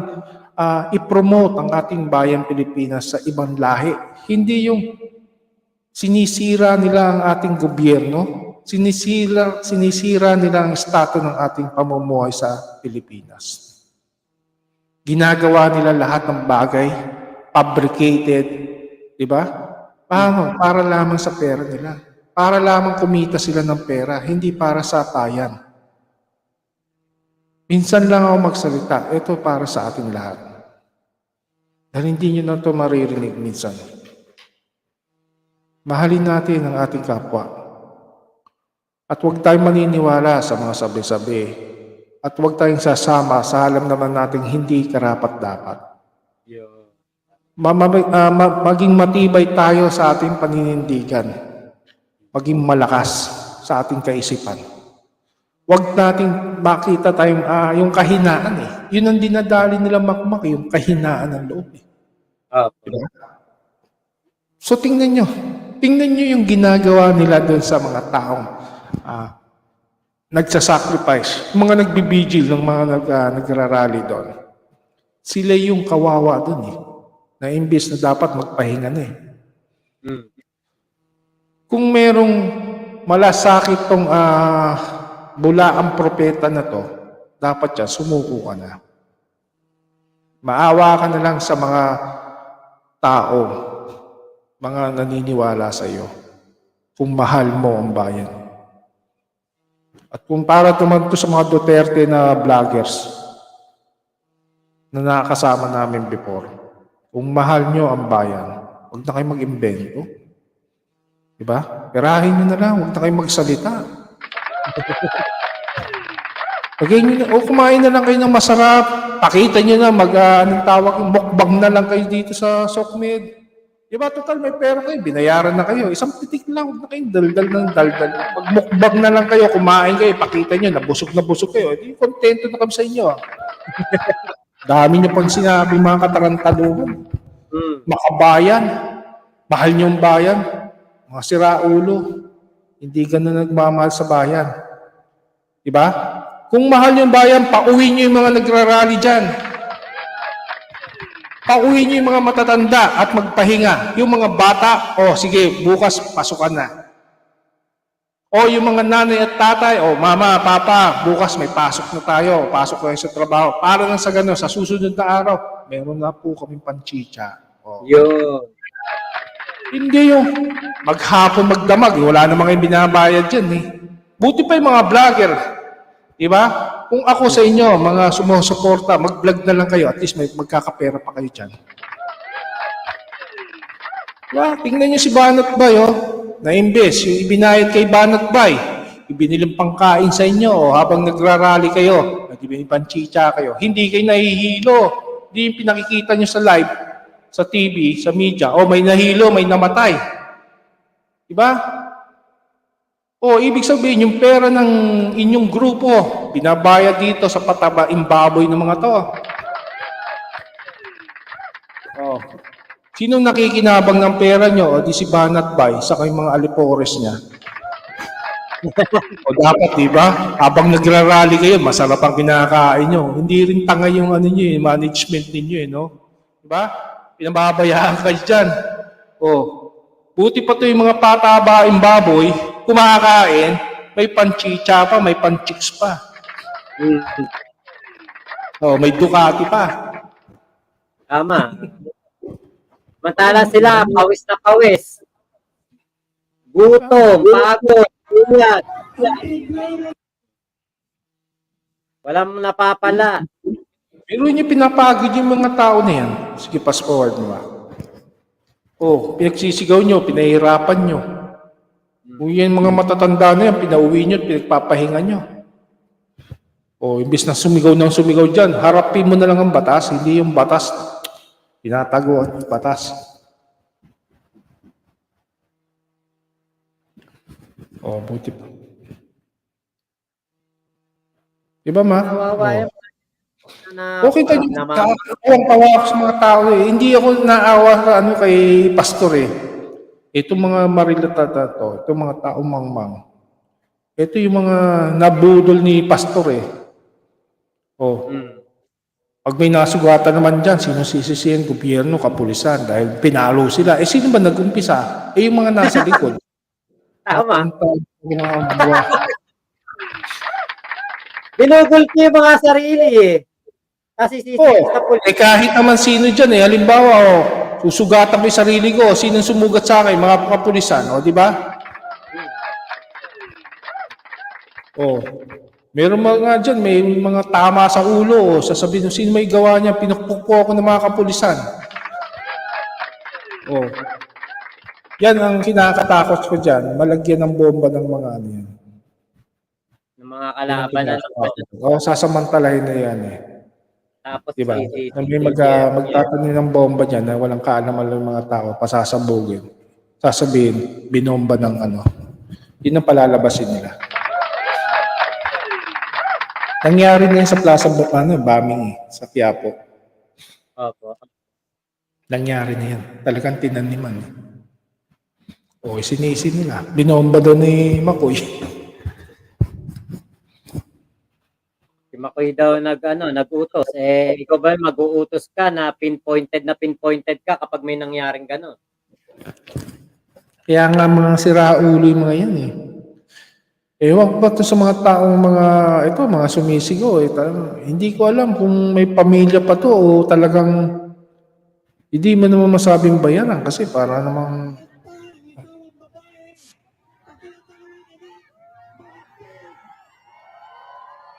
i-promote ang ating bayan Pilipinas sa ibang lahi. Hindi yung sinisira nila ang ating gobyerno, sinisira nila ang estado ng ating pamumuhay sa Pilipinas. Ginagawa nila lahat ng bagay, fabricated, di ba? Paano? Para lamang sa pera nila. Para lamang kumita sila ng pera, hindi para sa bayan. Minsan lang ako magsalita, ito para sa ating lahat. Dahil hindi nyo na ito maririnig minsan. Mahalin natin ang ating kapwa. At huwag tayong maniniwala sa mga sabi-sabi. At huwag tayong sasama sa alam naman nating hindi karapat-dapat. Maging matibay tayo sa ating paninindigan. Maging malakas sa ating kaisipan. Huwag nating makita tayong yung kahinaan eh. Yun ang dinadali nila makmak, yung kahinaan ng loob eh. Diba? So tingnan nyo yung ginagawa nila doon sa mga taong nagsasacrifice, yung mga nagbibigil ng mga nagrarally doon. Sila yung kawawa doon eh, na imbes na dapat magpahinga na eh. Kung merong malasakit tong bula ang propeta na to, dapat yan, sumuko ka na. Maawa ka na lang sa mga tao, mga naniniwala sa iyo, kung mahal mo ang bayan. At kung para naman to sa mga Duterte na vloggers na nakakasama namin before, kung mahal nyo ang bayan, huwag na kayo mag-imbento. Diba? Perahin nyo na lang, huwag na kayo magsalita. Kumain na lang kayo ng masarap, pakita nyo na, anong tawag, mukbang na lang kayo dito sa Sokmed. Diba, total may pera kayo, binayaran na kayo. Isang titik lang, huwag na kayong daldal ng daldal. Magmukbang na lang kayo, kumain kayo, pakita nyo, na busog kayo. Hindi, kontento na kami sa inyo. Dami nyo pang sinabi mga katarantaduhan. Makabayan, mahal nyo ang bayan, mga siraulo, hindi ganun nagmamahal sa bayan. Diba? Kung mahal nyo ang bayan, pauwi nyo yung mga nagrarally dyan. Pauwi niyo yung mga matatanda at magpahinga. Yung mga bata, sige, bukas pasukan na. O yung mga nanay at tatay, mama, papa, bukas may pasok na tayo, pasok kayo sa trabaho. Para lang sa gano'n, sa susunod na araw, meron na po kaming panchicha. Yun. Hindi yung maghapon magdamag, wala namang yung binabayad dyan eh. Buti pa yung mga vlogger. Diba? Kung ako sa inyo, mga sumusuporta, mag-vlog na lang kayo, at least may magkakapera pa kayo dyan. Diba? Tingnan nyo si Banat Bay, na imbes, yung ibinayad kay Banat Bay, ibinilang pangkain sa inyo, habang nagrarally kayo, nagibinilang panchicha kayo, hindi kayo nahihilo, hindi yung pinakikita nyo sa live, sa TV, sa media, may nahilo, may namatay. Diba? Ibig sabihin, yung pera ng inyong grupo, binabayad dito sa patabaing baboy ng mga to. Sinong nakikinabang ng pera nyo? Di si Banat Bay, sa kayong mga alipores niya. Dapat, di ba? Habang nagrarally kayo, masarap ang kinakain nyo. Hindi rin tanga yung management ninyo, no? Di ba? Pinababayaan kayo dyan. Buti pa to yung mga patabaing baboy, kumakain, may panchicha pa, may panchicks pa. May Ducati pa. Tama. Mantala sila, pawis na pawis. Gutom, pagod, ulat. Walang napapala. Pero yun yung pinapagod yung mga tao na yan. Sige, fast forward mo. Pinagsisigaw nyo, pinahirapan nyo. Kung yan mga matatanda na yan, pinauwi nyo, pinagpapahinga nyo. Imbis na sumigaw ng sumigaw dyan, harapin mo na lang ang batas, hindi yung batas. Pinatago ang batas. Buti pa. Diba, ma? Kawawa yan. Na Okay tayo, naman. tawa ako sa mga tao eh. Hindi ako naawa sa ano kay pastor eh. Itong mga marilatata to, itong mga taong mangmang. Ito yung mga nabudol ni pastor eh. Oh, Mm. pag may nasugatan naman dyan, sino sisisihin? Gobyerno, kapulisan, dahil pinalo sila. Eh, sino ba nag-umpisa? Eh, yung mga nasa likod. Tama. Mga buwa. Ginugulpi yung mga sarili eh. Kasi Oh, sa pulis. eh kahit naman sino dyan eh. Halimbawa, oh, susugatan ko yung sarili ko. Sino sumugat sa akin? Mga kapulisan. O, di ba? Oh, meron mga dyan, may mga tama sa ulo. Oh, sasabihin, sino may gawa niya? Pinukpok po ako ng mga kapulisan. Oh, yan ang kinakatakot ko dyan. Malagyan ng bomba ng mga ano yan. Ng mga kalaban na Oo, sasamantalahin na yan eh. tapos Diba? CCTV. Kung may magtatanim ng bomba dyan na walang kaalaman ng mga tao, pasasabugin. Sasabihin, binomba ng ano. Yun ang palalabasin nila. Nangyari na yun sa Plaza bombing eh, sa Quiapo. Opo. Nangyari na yan. Talagang tinaniman. O, sinisi nila. Binomba doon ni Makoy. Si Makoy daw nag-utos. Eh, ikaw ba mag-uutos ka na pinpointed ka kapag may nangyaring gano'n? Kaya nga mga siraulo yung mga yan eh. Ewan ko ba ito sa mga taong mga sumisigaw eh. Talagang, hindi ko alam kung may pamilya pa to o talagang hindi mo naman masabing bayaran kasi para namang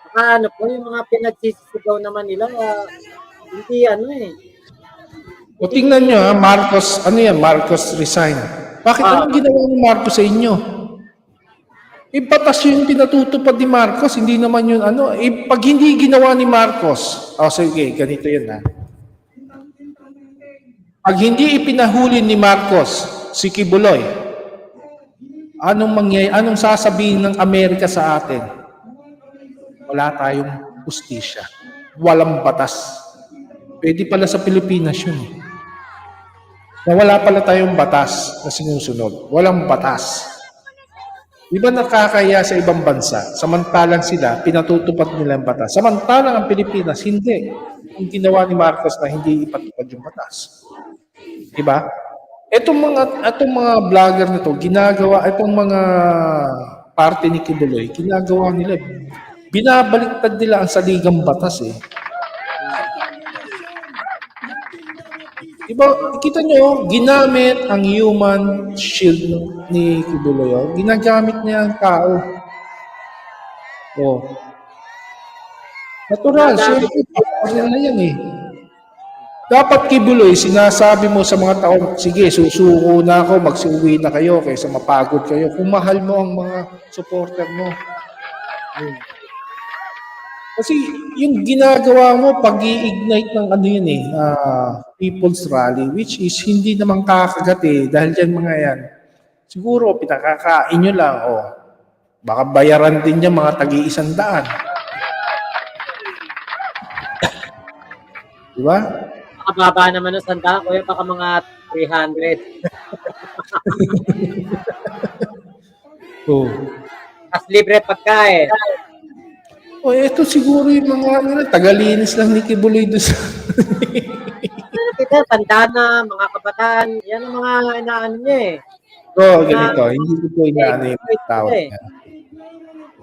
Saka ano po, yung mga pinagsisigaw naman nila, hindi eh. o tingnan nyo ha, Marcos, ano yan, Marcos resign. Bakit anong ginawa ni Marcos sa inyo? Batas yung pinatutupad ni Marcos, hindi naman yun ano. Pag hindi ginawa ni Marcos, sige, ganito yun ha. Pag hindi ipinahuli ni Marcos si Kibuloy, anong sasabihin ng Amerika sa atin? Wala tayong hustisya. Walang batas. Pwede pala sa Pilipinas yun. Na wala pala tayong batas na sinusunod. Walang batas. Di ba nakakaya sa ibang bansa? Samantalang sila, pinatutupad nila ang batas. Samantalang ang Pilipinas, hindi. Yung ginawa ni Marcos na hindi ipatupad yung batas. Di ba? Itong mga vlogger na to, itong mga parte ni Kibuloy, ginagawa nila, binabaliktad nila ang saligang batas eh. Diba, kita nyo, ginamit ang human shield ni Kibuloy. Ginagamit niya ang tao. Oh. Natural, siyempre, nila yan eh. Dapat Kibuloy, sinasabi mo sa mga tao, sige, susuko na ako, magsiuwi na kayo kaysa mapagod kayo. Kung mahal mo ang mga supporter mo. Kasi yung ginagawa mo, pag-i-ignite ng ano yun eh, people's rally, which is hindi naman kakagat eh, dahil yan mga yan. Siguro, pinakakain nyo lang, baka bayaran din niya mga tagi-100. Diba? Makababa naman ng 100, kuya, baka mga 300. Oh. As libre pagkain. Ito siguro yung mga tagalinis lang ni Kibuloy doon sa... Kita, tanda na, mga kabataan, yan ang mga inaano niya eh. Ganito, hindi ko po inaano yung tawag niya.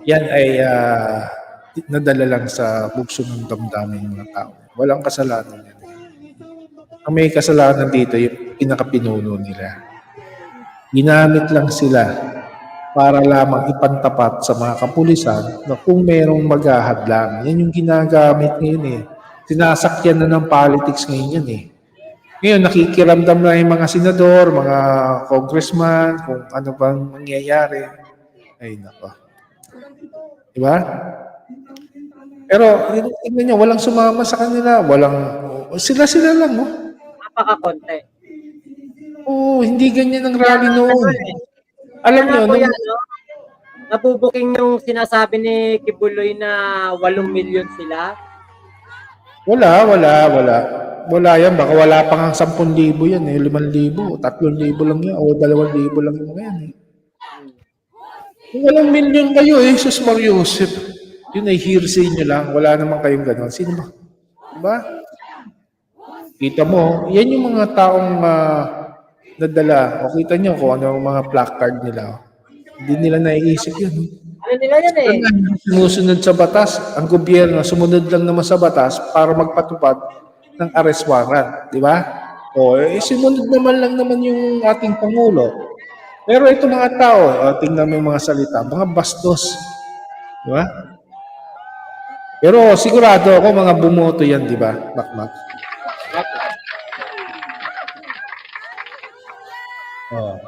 Yan ay nadala lang sa bugso ng damdamin ng mga tao. Walang kasalanan yan. Ang may kasalanan dito, yung pinakapinuno nila. Ginamit lang sila para lamang ipantapat sa mga kapulisan na kung merong maghahadlang. Yan yung ginagamit ngayon eh. Sinasakyan na ng politics ngayon yan eh. Ngayon, nakikiramdam na yung mga senador, mga congressman, kung ano bang mangyayari. Ay, nako. Diba? Pero, tingnan nyo, walang sumama sa kanila. Sila lang, no? Napaka-konti. Hindi ganyan ang rally noon. Alam nyo, nabubuking yung sinasabi ni Kibuloy na 8 milyon sila. Wala. Wala yan. Baka wala pa nga 10,000 yan eh. 5,000, 3,000 lang yan. O 2,000 lang yung mga yan eh. Kung walang milyon kayo eh, Jesus Mariusip. Yun ay hearsay nyo lang. Wala naman kayong ganon. Sino ba? Diba? Kita mo, yan yung mga taong nadala. O kita nyo kung ano yung mga placard nila. Hindi nila naiisip yun. Ano nila yan eh? Sumusunod sa batas. Ang gobyerno, sumunod lang naman sa batas para magpatupad ng arrest warrant. Di ba? O, sinunod naman lang naman yung ating Pangulo. Pero ito mga tao, tingnan mo yung mga salita, mga bastos. Di ba? Pero sigurado ako mga bumoto yan, di ba? Makmak. Oh.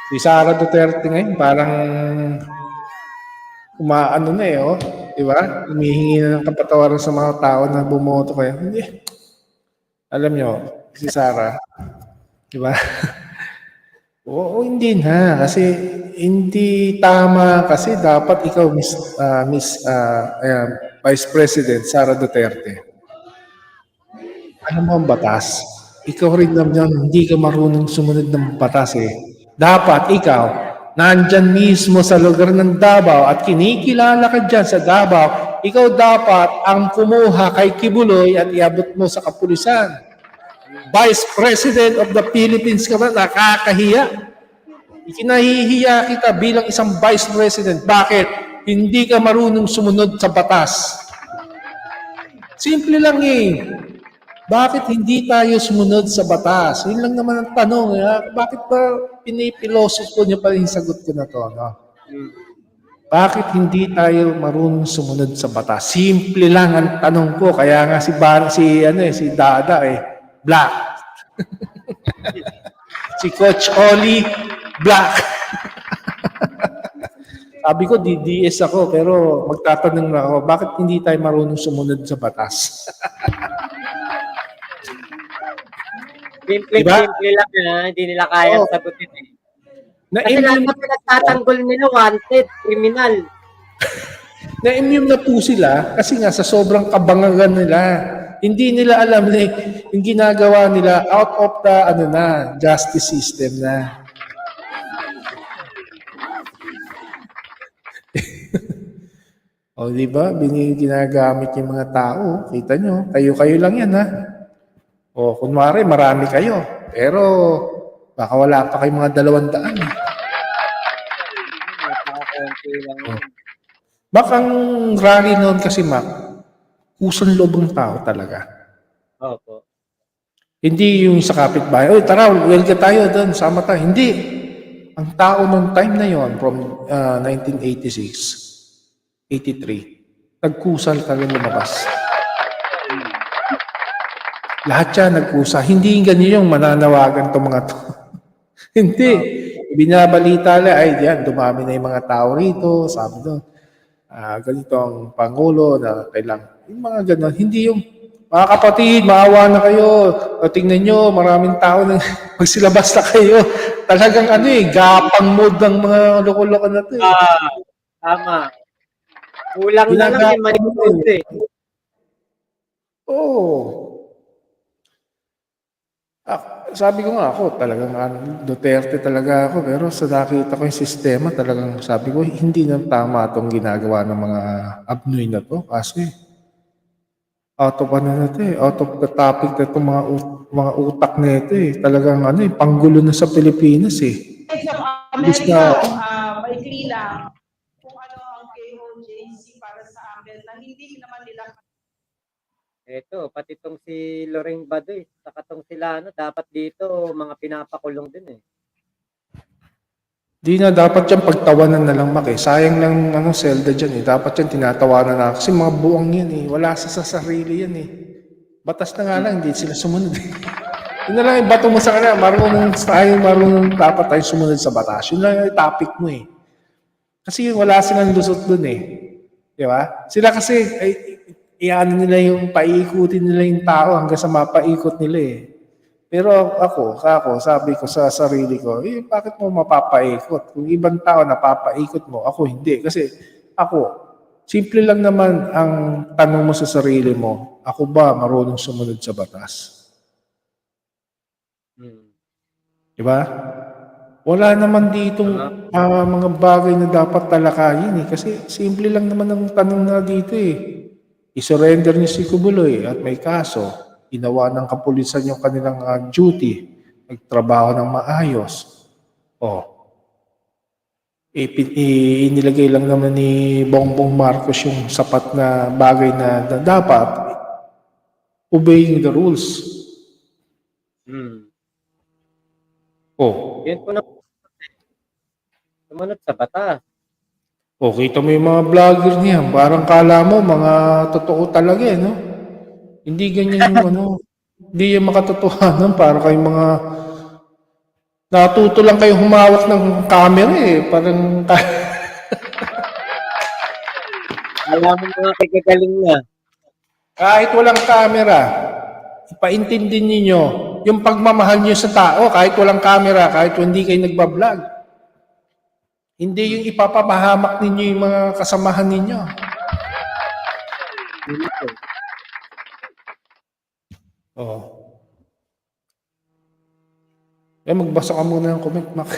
Si Sara Duterte ngayon, parang umaano na eh, oh. Di ba? Humihingi na ng kapatawaran sa mga tao na bumoto kaya. Hindi. Alam nyo, si Sara, di ba? Oo, hindi na. Kasi hindi tama kasi dapat ikaw, Vice President Sara Duterte. Alam mo ang batas? Ikaw rin naman, hindi ka marunong sumunod ng batas eh. Dapat ikaw, nandyan mismo sa lugar ng Davao at kinikilala ka dyan sa Davao, ikaw dapat ang kumuha kay Kibuloy at iabot mo sa kapulisan. Vice President of the Philippines ka ba? Nakakahiya. Ikinahihiya kita bilang isang Vice President. Bakit? Hindi ka marunong sumunod sa batas. Simple lang eh. Bakit hindi tayo sumunod sa batas? Yun lang naman ang tanong. Bakit ba pinipilosopo niyo pa rin yung sagot ko na to? No? Bakit hindi tayo marunong sumunod sa batas? Simple lang ang tanong ko. Kaya nga si Dada black. Si Coach Oli, black. Sabi ko, DDS ako, pero magtatanong na ako, bakit hindi tayo marunong sumunod sa batas? Simple Diba? lang na, hindi nila kaya sagutin eh. Kasi lahat na pinagtatanggol nila, wanted, criminal. Na-immune na po sila kasi nga sa sobrang kabangagan nila. Hindi nila alam na yung ginagawa nila out of the justice system na. O di ba? Ginagamit yung mga tao. Kita nyo, kayo lang yan ha. O kunwari marami kayo. Pero baka wala pa kayong mga 200. Napaka-konti lang yun. Baka ang rally noon kasi kusang loob ng tao talaga. Opo. Hindi yung sa kapitbahay, oy tara, welcome tayo doon, sama tayo. Hindi. Ang tao noong time na yon from 1986, 83, nagkusal talaga lumabas. Lahat yan nagkusa. Hindi ganyan yung mananawagan itong mga to. Hindi. Binabalita lang, ay yan, dumami na yung mga tao rito, sabi doon. Ganito ang Pangulo na kailangan. Yung mga ganon. Hindi yung, mga kapatid, maawa na kayo. O, tingnan nyo, maraming tao na magsilabas na kayo. Talagang gapang mode ng mga loko-loko na to. Tama. Kulang na lang yung manipulate eh. Oo. Sabi ko nga ako, talagang Duterte talaga ako. Pero sa nakita ko yung sistema, talagang sabi ko, hindi na tama itong ginagawa ng mga abnoy na to. Kasi out of out of the topic na itong mga utak na ito eh. Talagang panggulo na sa Pilipinas eh. Amerika, maikli lang kung ano ang KOJC para sa amin na hindi naman nila. Ito, pati itong si Loreng Badoy, saka itong sila, dapat dito, mga pinapakulong din eh. Di na, dapat yan pagtawanan na lang, Mak. Sayang lang, Zelda dyan eh. Dapat yan tinatawanan na. Kasi mga buwang yan eh. Wala sa sarili yan eh. Batas na nga lang, hindi sila sumunod eh. Yun na lang, bato mo sa kanila. Marunong dapat tayo sumunod sa batas. Yun lang yung topic mo eh. Kasi wala silang lusot dun eh. Di ba? Sila kasi, iyan nila yung paikutin nila yung tao hanggang sa mapaikot nila eh. Pero ako, sabi ko sa sarili ko, bakit mo mapapaikot? Kung ibang tao napapaikot mo, ako hindi. Kasi ako, Simple lang naman ang tanong mo sa sarili mo, ako ba marunong sumunod sa batas? Hmm. Di ba? Wala naman ditong mga bagay na dapat talakayin eh. Kasi simple lang naman ang tanong na dito eh. I-surrender niyo si Kibuloy at may kaso. Ginawa ng kapulisan yung kanilang duty. Nagtrabaho ng maayos. Oh. Inilagay lang naman ni Bongbong Marcos yung sapat na bagay na dapat obeying the rules. Hmm. Oh. Yun po na sumunod sa batas. O, kita mo yung mga vlogger niya, parang kala mo, mga totoo talaga eh, no? Hindi ganyan yung ano, hindi yung makatotohanan, para kayong mga, natuto lang kayo humawak ng camera eh, parang, Alam mo mga kagagaling na. kahit walang camera, ipaintindi ninyo, yung pagmamahal niyo sa tao, kahit walang camera, kahit hindi kayo nagbablog. Hindi yung ipapapahamak ninyo yung mga kasamahan ninyo. Oh. Magbasa ka muna ng comment, Mac.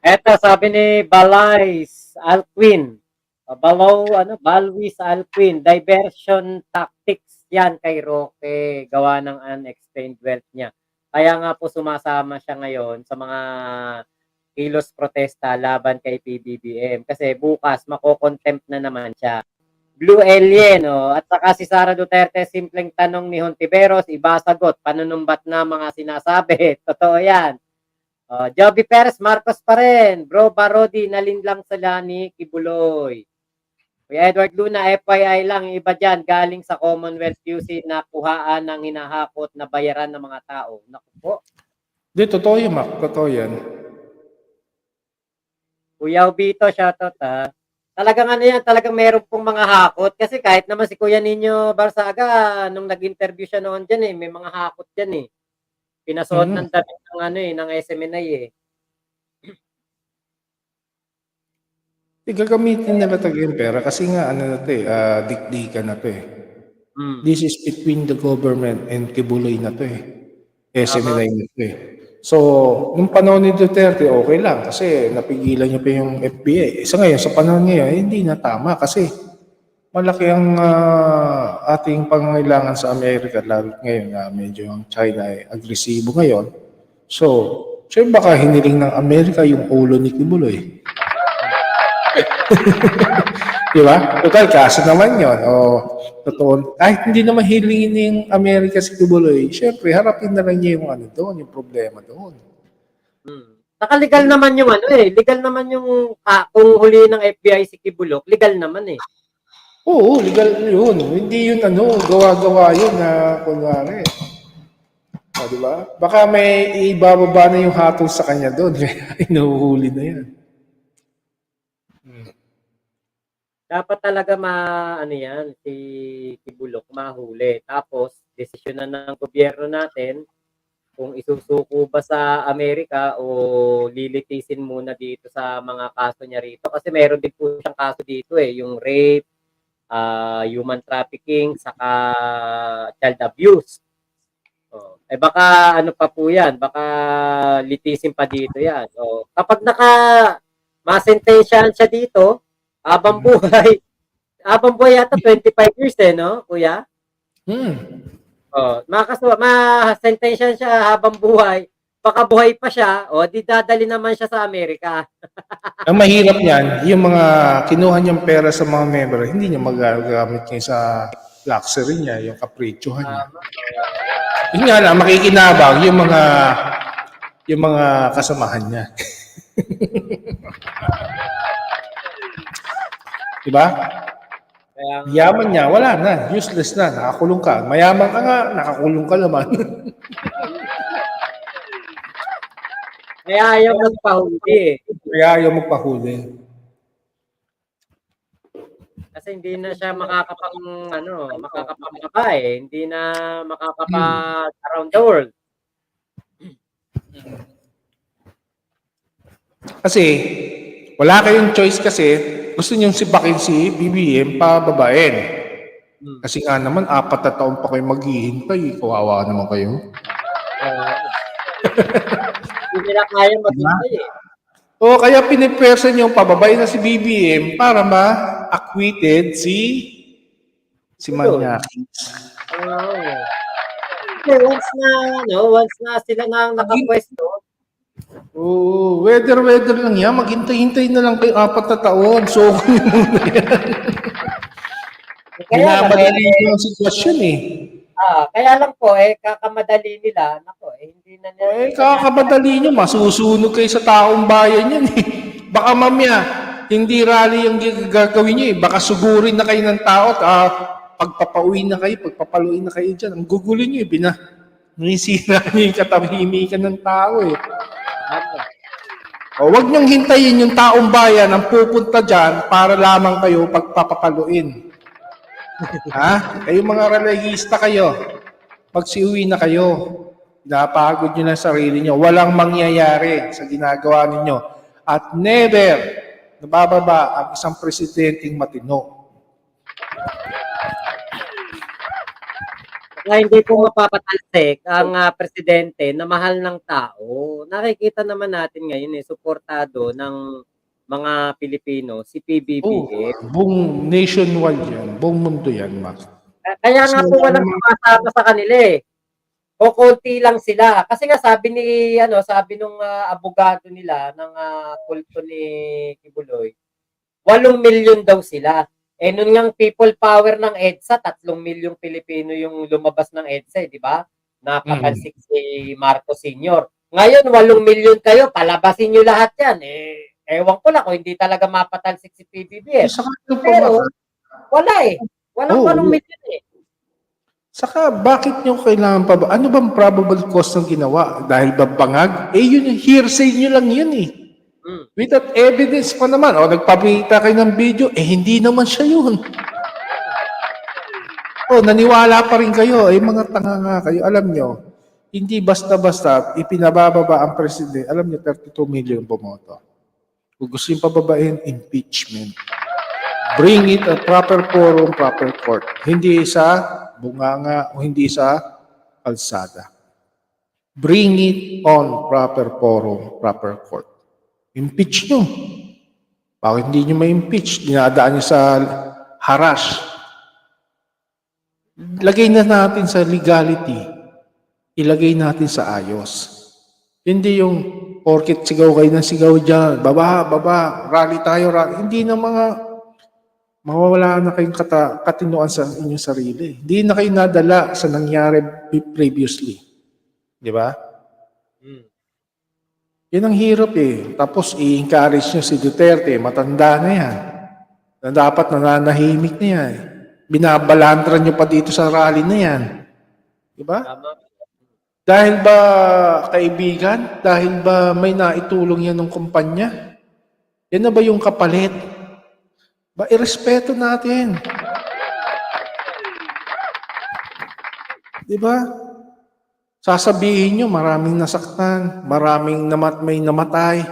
Eto, sabi ni Balais Alquin. Balwis Alquin. Diversion tactics yan kay Roque. Gawa ng unexplained wealth niya. Kaya nga po sumasama siya ngayon sa mga kilos protesta laban kay PBBM. Kasi bukas, makokontempt na naman siya. Blue Alien, at saka si Sara Duterte, simpleng tanong ni Hontiveros, iba sagot, panunumbat na mga sinasabi. Totoo yan. Joby Perez, Marcos pa rin. Bro Barodi, nalinlang sila ni Kibuloy. Kuya Edward Luna, FYI lang, iba dyan, galing sa Commonwealth UC na kuhaan ng hinahakot na bayaran ng mga tao. Naku po. Hindi, totoo yan, Mac. Totoo yan. Kuya Obito, shoutout ha. Talagang ano yan, talagang meron pong mga hakot. Kasi kahit naman si Kuya Nino Barsaga, nung nag-interview siya noon dyan may mga hakot dyan Pinasuot ng damit ng ng SMNI Gagamitin nila talaga yung pera kasi nga, dikdikan na to eh. This is between the government and Kibuloy na to eh. SMNI na to eh. So, nung panahon ni Duterte, okay lang kasi napigilan niya pa yung FBI. Isa ngayon, sa panahon ngayon, hindi na tama kasi malaki ang ating pangangailangan sa Amerika, lalo ngayon na medyo ang China ay agresibo ngayon. So, baka hiniling ng Amerika yung ulo ni Kibuloy. Di ba? Total, kaso naman yun. Totoo. Kahit hindi naman hilingin ng Amerika si Kibuloy, syempre, harapin na lang niya yung doon, yung problema doon. Nakalegal naman yung legal naman yung kung huli ng FBI si Kibulok, legal naman Oo, legal yun. Hindi yun gawa-gawa yun na kunwari. Di ba? Baka may ibababa na yung hatol sa kanya doon, kaya inuhuli na yan. Dapat talaga si Kibulok mahuli. Tapos, desisyon na ng gobyerno natin kung isusuko ba sa Amerika o lilitisin muna dito sa mga kaso niya rito. Kasi meron din po siyang kaso dito yung rape, human trafficking, saka child abuse. Baka pa po yan, baka litisin pa dito yan. Kapag masentensyahan siya dito, habang buhay yata 25 years no, kuya? Masentensyahan siya habang buhay, baka buhay pa siya, di dadali naman siya sa Amerika. Ang mahirap niyan, yung mga kinuha niyang pera sa mga member, hindi niya magagamit niya sa luxury niya, yung kapritsyohan niya. Yun nga lang, makikinabang yung mga kasamahan niya. Diba? Yaman niya, wala na. Useless na. Nakakulong ka. Mayaman ka nga, nakakulong ka naman. Kaya ayaw magpahuli Kaya ayaw magpahuli. Kasi hindi na siya makakapangkapa Hindi na makakapag around the world. Kasi, wala kayong choice kasi gusto niyong sipakin si BBM pababain. Hmm. Kasi nga naman, 4 na taon pa kayo maghihintay. Kawawa naman kayo. Hindi nila kaya maghintay eh. O kaya pinipwersa niyo pababain na si BBM para ma-acquitted si Manyakis. Kasi once na sila na nakapwesto, Oo, weather lang yan. Maghintay-hintay na lang kayo 4 na taon. So, binamadali niyo ang sitwasyon eh. kaya lang po kakamadali nila, nako hindi na nila. Kakabadali nyo, masusunog kayo sa taong bayan yan eh. Baka mamaya, hindi rally yung gagawin nyo eh. Baka sugurin na kayo ng tao at pagpapauwi na kayo, pagpapaluin na kayo dyan. Ang gugulo nyo eh, nisira nyo yung katahimikan ng tao eh. O, huwag nyong hintayin yung taong bayan ang pupunta dyan para lamang kayo pagpapapaluin. Ha? Kayo mga relagista kayo, magsiuwi na kayo. Pinapagod nyo na sarili nyo. Walang mangyayari sa ginagawa ninyo. At never nabababa ang isang presidenteng matino. Na hindi po mapapatalsik ang presidente na mahal ng tao. Nakikita naman natin ngayon suportado ng mga Pilipino, si PBBM. Buong nationwide yan. Buong mundo yan, Max. Kaya nga po walang sumasama sa kanila eh. O konti lang sila. Kasi nga sabi nung abogado nila ng kulto ni Kibuloy, 8 milyon daw sila. Nun ngang people power ng EDSA, 3 milyong Pilipino yung lumabas ng EDSA, di ba? Napatalsik si Marcos Sr. Ngayon, 8 milyon kayo, palabasin nyo lahat yan. Ewan ko lang kung hindi talaga mapatalsik si PBBM. Pero, wala eh. Walang 8 milyon eh. Saka, bakit nyo kailangan pa ba? Ano bang probable cause ng ginawa? Dahil ba bangag? Yun, hearsay nyo lang yun eh. Without evidence pa naman. O, nagpapita kayo ng video, hindi naman siya yun. Naniwala pa rin kayo. Mga tanga nga kayo. Alam nyo, hindi basta-basta ipinabababa ang presidente. Alam nyo, 32 million bumoto. Kung gusto yung pababain, impeachment. Bring it a proper forum, proper court. Hindi sa bunganga o hindi sa kalsada. Bring it on proper forum, proper court. Impeach nyo. Bakit hindi nyo ma-impeach? Dinadaan nyo sa harass. Lagay na natin sa legality. Ilagay natin sa ayos. Hindi yung porket sigaw kayo ng sigaw dyan, baba, rally tayo, rally. Hindi na mawawala na kayong katinuan sa inyong sarili. Hindi na kayo nadala sa nangyari previously. Di ba? Yan ang hirap eh. Tapos i-encourage nyo si Duterte, matanda na yan. Na dapat nananahimik na yan. Binabalantran nyo pa dito sa rally na yan. Di ba? Dahil ba kaibigan? Dahil ba may naitulong yan ng kumpanya? Yan na ba yung kapalit? Ba, irespeto natin. Di ba? Sasabihin nyo, maraming nasaktan, maraming may namatay.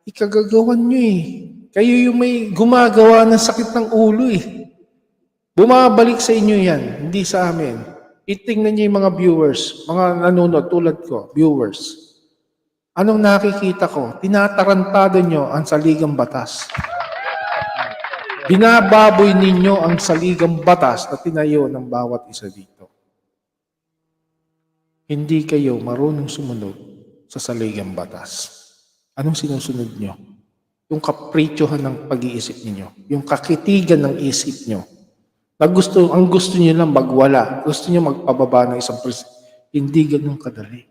Ikagagawan nyo eh. Kayo yung may gumagawa ng sakit ng ulo eh. Bumabalik sa inyo yan, hindi sa amin. Itingnan niyo yung mga viewers, mga nanonood tulad ko, viewers. Anong nakikita ko? Tinatarantado nyo ang saligang batas. Binababoy ninyo ang saligang batas na tinayo ng bawat isa dito. Hindi kayo marunong sumunod sa saligang batas. Anong sinusunod nyo? Yung kaprityohan ng pag-iisip ninyo. Yung kakitigan ng isip nyo. Ang gusto niyo lang magwala. Gusto niyo magpababa ng isang presidente. Hindi ganun kadali.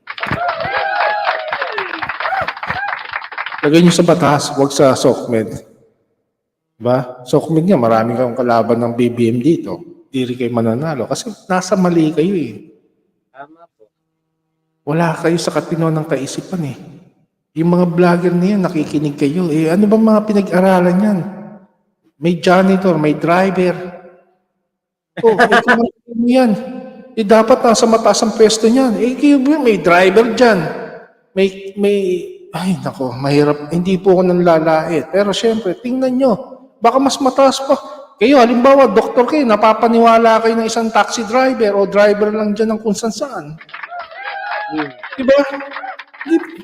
Lagay niyo sa batas, huwag sa SOCMED. Diba? SOCMED nga, maraming kang kalaban ng BBM dito. Hindi rin kayo mananalo. Kasi nasa mali kayo eh. Tama po. Wala kayo sa katino ng kaisipan eh. Yung mga vlogger na yan, nakikinig kayo. Ano ba mga pinag-aralan yan? May janitor, may driver. Yan. Dapat nasa mataas ang pwesto niyan. May driver dyan. Ay nako, mahirap. Hindi po ako nanlalait. Pero syempre, tingnan nyo. Baka mas mataas pa. Kayo, halimbawa, doktor kayo, napapaniwala kayo ng isang taxi driver o driver lang dyan ng kung saan. Diba?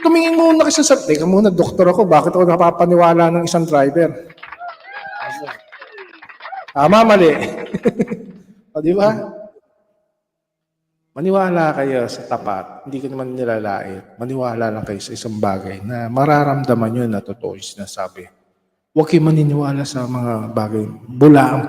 Tumingin muna kasi sa, teka muna, doktor ako, bakit ako napapaniwala ng isang driver? Tama, mali. O, diba? Maniwala kayo sa tapat. Hindi ko naman nilalait. Maniwala lang kayo sa isang bagay na mararamdaman nyo na totoo yung sinasabi. Huwag kayo maniniwala sa mga bagay. Bula ang